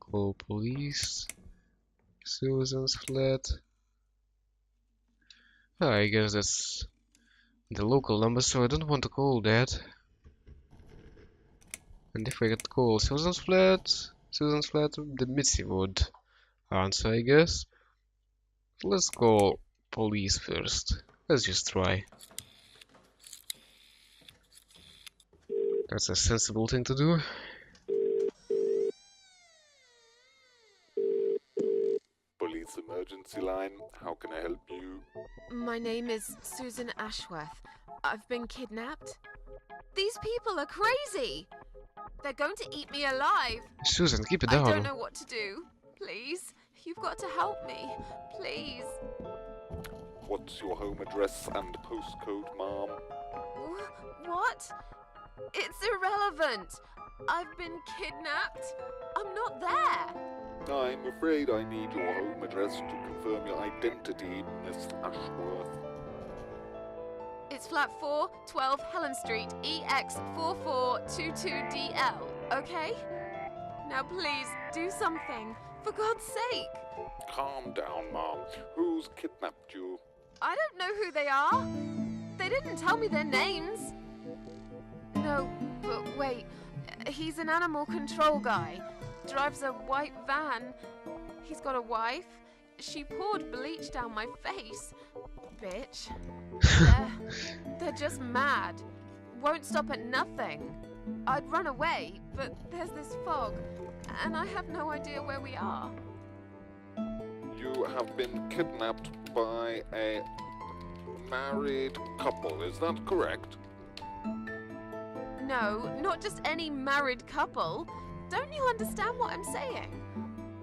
[SPEAKER 1] Call police. Susan's flat. I guess that's the local number, so I don't want to call that. And if I could call Susan's flat, the Mitzi would answer, I guess. Let's call police first. Let's just try. That's a sensible thing to do.
[SPEAKER 8] Police emergency line, how can I help you?
[SPEAKER 3] My name is Susan Ashworth. I've been kidnapped. These people are crazy. They're going to eat me alive.
[SPEAKER 1] Susan, keep it
[SPEAKER 3] I
[SPEAKER 1] down.
[SPEAKER 3] don't know what to do. Please, you've got to help me. Please.
[SPEAKER 8] What's your home address and postcode, ma'am?
[SPEAKER 3] What? It's irrelevant. I've been kidnapped. I'm not there.
[SPEAKER 8] I'm afraid I need your home address to confirm your identity, Miss Ashworth.
[SPEAKER 3] It's flat 4, 12 Helen Street, EX4422DL, okay? Now please, do something. For God's sake.
[SPEAKER 8] Calm down, ma'am. Who's kidnapped you?
[SPEAKER 3] I don't know who they are. They didn't tell me their names. No, but wait. He's an animal control guy. Drives a white van. He's got a wife. She poured bleach down my face. Bitch. They're just mad. Won't stop at nothing. I'd run away, but there's this fog, and I have no idea where we are.
[SPEAKER 8] You have been kidnapped by a married couple, is that correct?
[SPEAKER 3] No, not just any married couple. Don't you understand what I'm saying?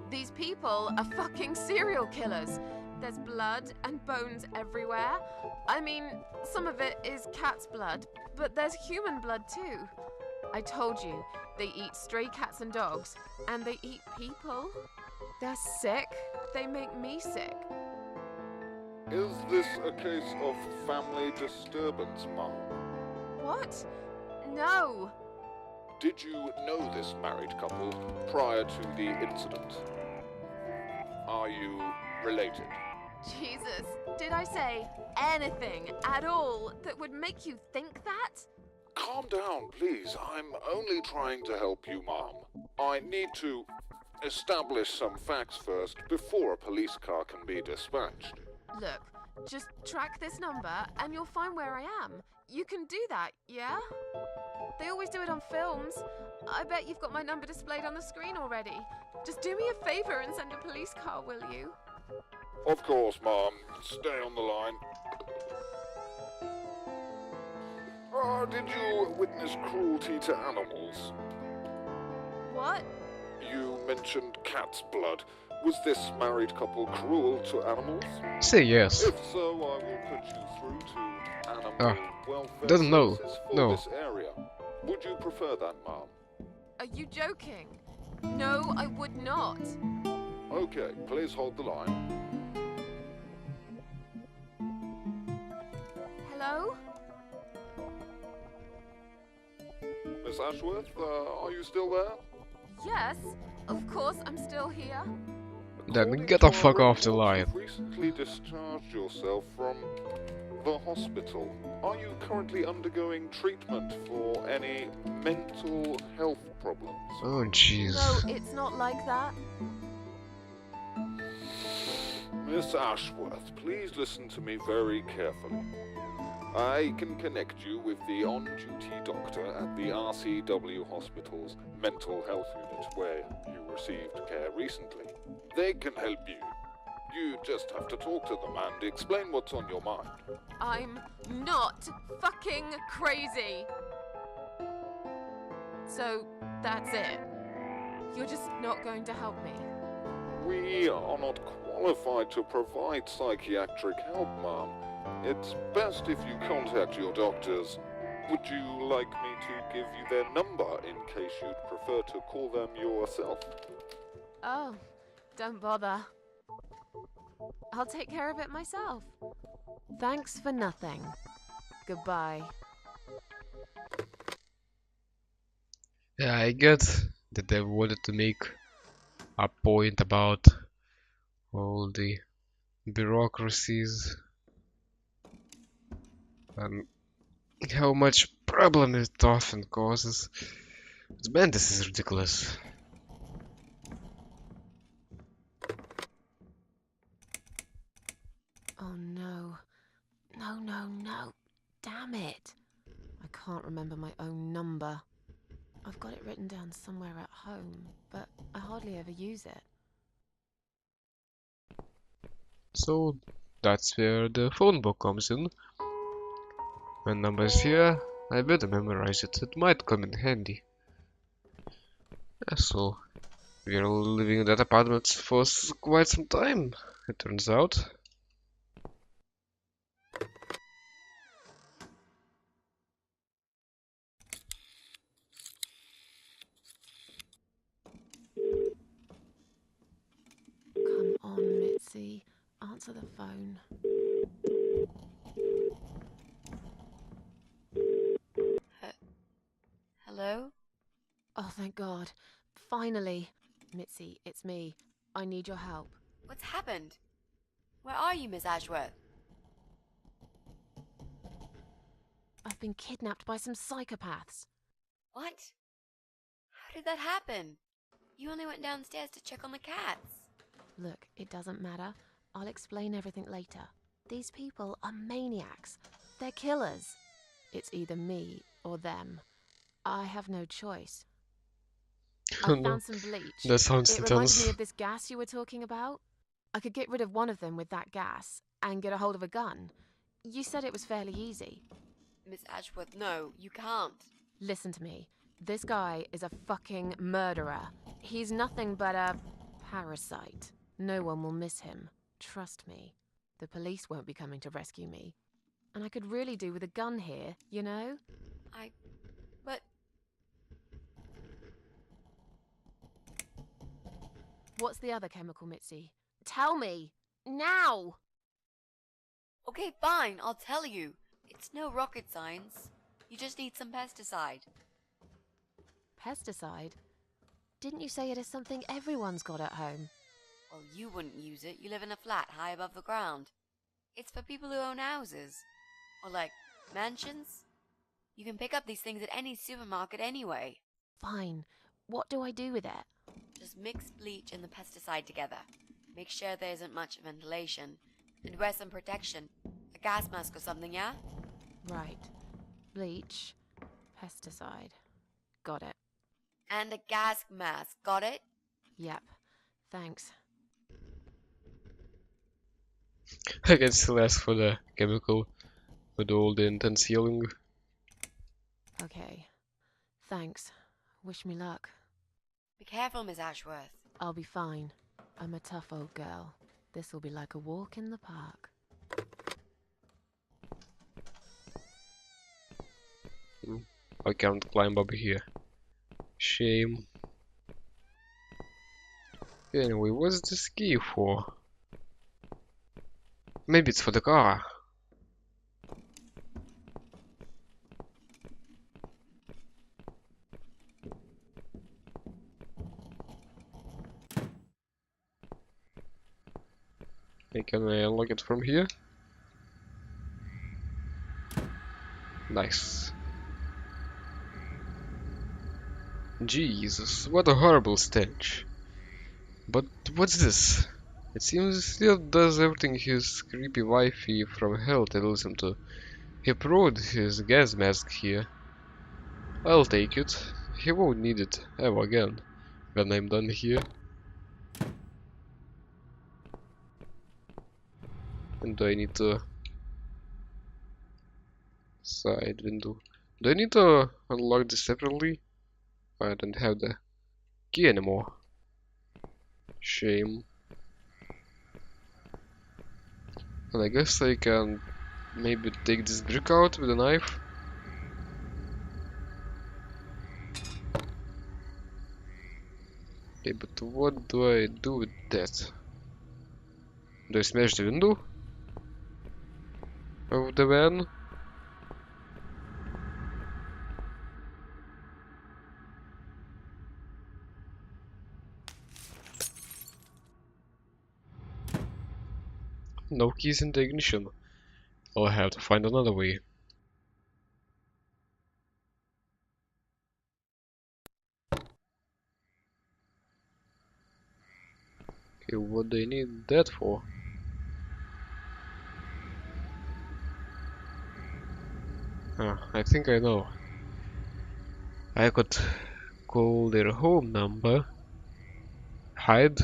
[SPEAKER 3] These people are fucking serial killers. There's blood and bones everywhere. I mean, some of it is cat's blood, but there's human blood too. I told you, they eat stray cats and dogs, and they eat people. They're sick. They make me sick.
[SPEAKER 8] Is this a case of family disturbance, ma'am?
[SPEAKER 3] What? No.
[SPEAKER 8] Did you know this married couple prior to the incident? Are you related?
[SPEAKER 3] Jesus, did I say anything at all that would make you think that?
[SPEAKER 8] Calm down, please. I'm only trying to help you, ma'am. I need to establish some facts first before a police car can be dispatched.
[SPEAKER 3] Look, just track this number and you'll find where I am. You can do that, yeah? They always do it on films. I bet you've got my number displayed on the screen already. Just do me a favor and send a police car, will you?
[SPEAKER 8] Of course, ma'am. Stay on the line. Did you witness cruelty to animals?
[SPEAKER 3] What?
[SPEAKER 8] You mentioned cat's blood. Was this married couple cruel to animals?
[SPEAKER 1] Say yes.
[SPEAKER 8] If so, I will put you through to animal welfare
[SPEAKER 1] doesn't know.
[SPEAKER 8] services for
[SPEAKER 1] No.
[SPEAKER 8] this area. Would you prefer that, ma'am?
[SPEAKER 3] Are you joking? No, I would not.
[SPEAKER 8] Okay, please hold the line.
[SPEAKER 3] Hello?
[SPEAKER 8] Miss Ashworth, are you still there?
[SPEAKER 3] Yes, of course I'm still here.
[SPEAKER 1] Then
[SPEAKER 8] According
[SPEAKER 1] get
[SPEAKER 8] to
[SPEAKER 1] the
[SPEAKER 8] our
[SPEAKER 1] fuck off the
[SPEAKER 8] records,
[SPEAKER 1] line.
[SPEAKER 8] You've recently discharged yourself from the hospital. Are you currently undergoing treatment for any mental health problems?
[SPEAKER 1] Oh jeez.
[SPEAKER 3] No, it's not like that.
[SPEAKER 8] Miss Ashworth, please listen to me very carefully. I can connect you with the on-duty doctor at the RCW Hospital's mental health unit where you received care recently. They can help you. You just have to talk to them and explain what's on your mind.
[SPEAKER 3] I'm not fucking crazy. So, that's it. You're just not going to help me.
[SPEAKER 8] We are not qualified to provide psychiatric help, ma'am. It's best if you contact your doctors Would you like me to give you their number in case you'd prefer to call them yourself?
[SPEAKER 3] Oh, don't bother. I'll take care of it myself. Thanks for nothing. Goodbye.
[SPEAKER 1] Yeah, I get that they wanted to make a point about all the bureaucracies and how much problem it often causes. But man, this is ridiculous.
[SPEAKER 3] Oh no. No, no, no. Damn it. I can't remember my own number. I've got it written down somewhere at home, but I hardly ever use it.
[SPEAKER 1] So that's where the phone book comes in. When number's here, I better memorize it. It might come in handy. Yeah, so we're living in that apartment for quite some time, it turns out.
[SPEAKER 3] Come on, Mitzi. Answer the phone.
[SPEAKER 5] Hello?
[SPEAKER 3] Oh, thank God. Finally. Mitzi, it's me. I need your help.
[SPEAKER 5] What's happened? Where are you, Miss Ashworth?
[SPEAKER 3] I've been kidnapped by some psychopaths.
[SPEAKER 5] What? How did that happen? You only went downstairs to check on the cats.
[SPEAKER 3] Look, it doesn't matter. I'll explain everything later. These people are maniacs. They're killers. It's either me or them. I have no choice.
[SPEAKER 1] Oh
[SPEAKER 3] I
[SPEAKER 1] no,
[SPEAKER 3] found some bleach.
[SPEAKER 1] that sounds
[SPEAKER 3] It reminded
[SPEAKER 1] intense.
[SPEAKER 3] me of this gas you were talking about. I could get rid of one of them with that gas and get a hold of a gun. You said it was fairly easy.
[SPEAKER 5] Miss Ashworth, no, you can't.
[SPEAKER 3] Listen to me. This guy is a fucking murderer. He's nothing but a parasite. No one will miss him. Trust me. The police won't be coming to rescue me. And I could really do with a gun here, you know?
[SPEAKER 5] But
[SPEAKER 3] What's the other chemical, Mitzi? Tell me! Now!
[SPEAKER 5] okay, fine, I'll tell you. It's no rocket science. You just need some pesticide.
[SPEAKER 3] Pesticide? Didn't you say it is something everyone's got at home?
[SPEAKER 5] Well, you wouldn't use it. You live in a flat high above the ground. It's for people who own houses. Or like, mansions. You can pick up these things at any supermarket anyway.
[SPEAKER 3] Fine. What do I do with it?
[SPEAKER 5] Just mix bleach and the pesticide together. Make sure there isn't much ventilation. And wear some protection. A gas mask or something, yeah?
[SPEAKER 3] Right. Bleach. Pesticide. Got it.
[SPEAKER 5] And a gas mask, got it?
[SPEAKER 3] Yep. Thanks.
[SPEAKER 1] I can still ask for the chemical with all the intense healing.
[SPEAKER 3] Okay. Thanks. Wish me luck.
[SPEAKER 5] Be careful, Miss Ashworth.
[SPEAKER 3] I'll be fine. I'm a tough old girl. This will be like a walk in the park.
[SPEAKER 1] I can't climb up here. Shame. Anyway, what's this key for? Maybe it's for the car. Can I unlock it from here? Nice. Jesus, what a horrible stench. But what's this? It seems he still does everything his creepy wifey from hell tells him to. He brought his gas mask here. I'll take it. He won't need it ever again when I'm done here. And do I need to... Side window. Do I need to unlock this separately? I don't have the key anymore. Shame. And I guess I can maybe take this brick out with a knife. Okay, but what do I do with that? Do I smash the window of the van? No keys in the ignition. I'll have to find another way. Okay, what do I need that for? I think I know. I could call their home number, hide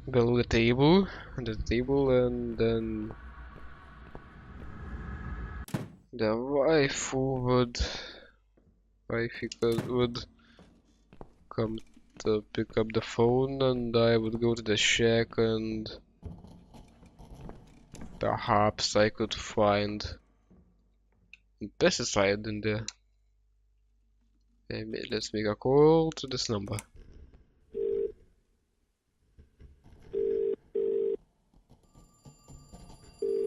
[SPEAKER 1] below the table, and then the would come to pick up the phone, and I would go to the shack, and perhaps I could find pesticide in there. Let's make a call to this number.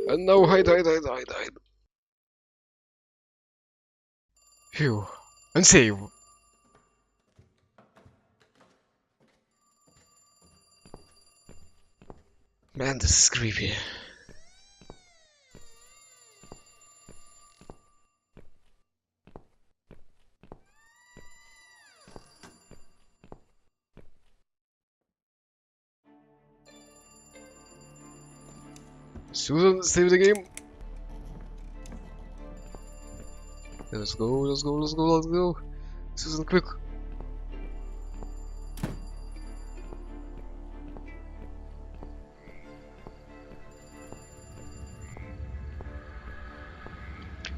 [SPEAKER 1] And now hide. Phew. And save. Man, this is creepy. Susan, save the game. Let's go. Susan, quick.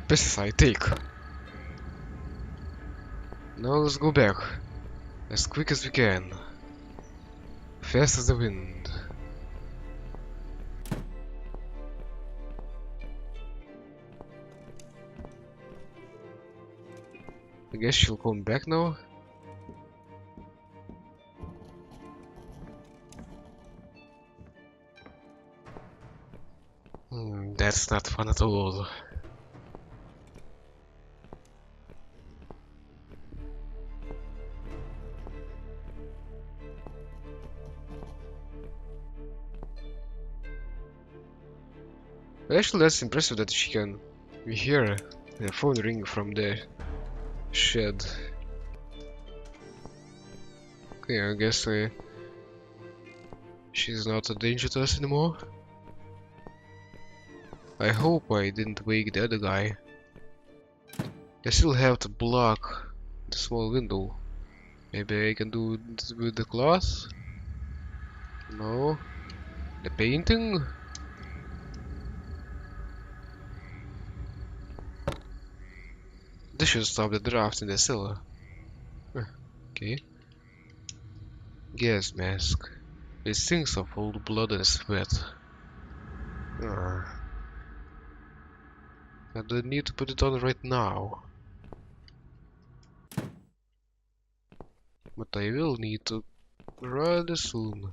[SPEAKER 1] Pesticide, take. Now let's go back. As quick as we can. Fast as the wind. I guess she'll come back now. That's not fun at all. Actually, that's impressive that she can hear the phone ring from the shed. Okay, I guess she's not a danger to us anymore. I hope I didn't wake the other guy. I still have to block the small window. Maybe I can do it with the glass? No. The painting? This should stop the draft in the cellar. Okay. Gas mask. It stinks of old blood and sweat. I don't need to put it on right now. But I will need to rather soon.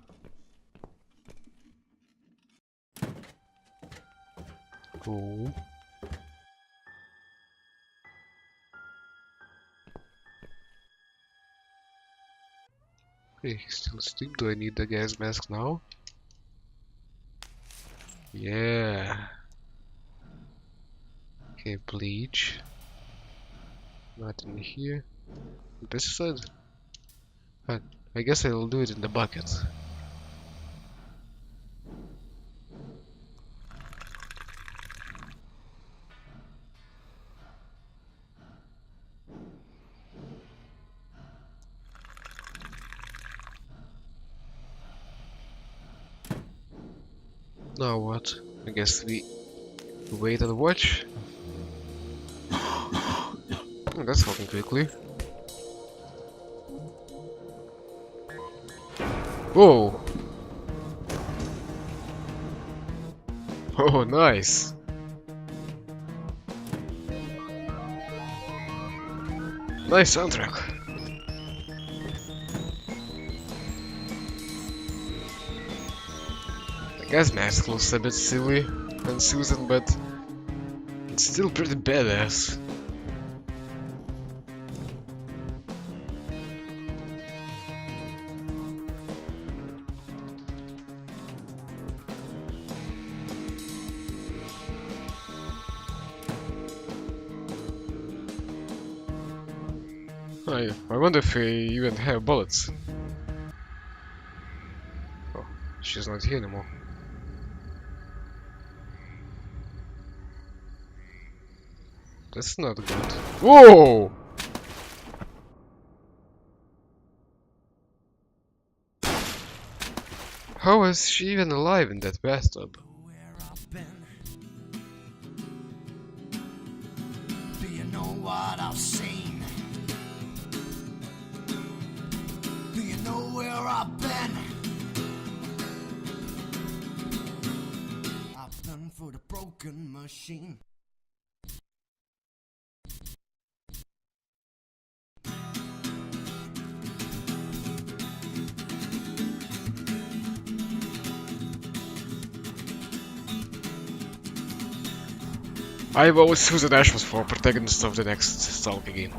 [SPEAKER 1] Oh. Okay, he's still asleep. Do I need the gas mask now? Yeah. Okay, bleach. Nothing here. Pesticide? I guess I'll do it in the bucket. Now what? I guess we wait and watch. Oh, that's fucking quickly. Whoa! Oh, nice! Nice soundtrack. Guess Max looks a bit silly and Susan, but it's still pretty badass. I wonder if we even have bullets. Oh, she's not here anymore. That's not good. Whoa! How is she even alive in that bathtub?
[SPEAKER 4] Where I've been. Do you know what I've seen? Do you know where I've been? I've done for the broken machine.
[SPEAKER 1] I vote Susan Ashworth for protagonist of the next Stalker game.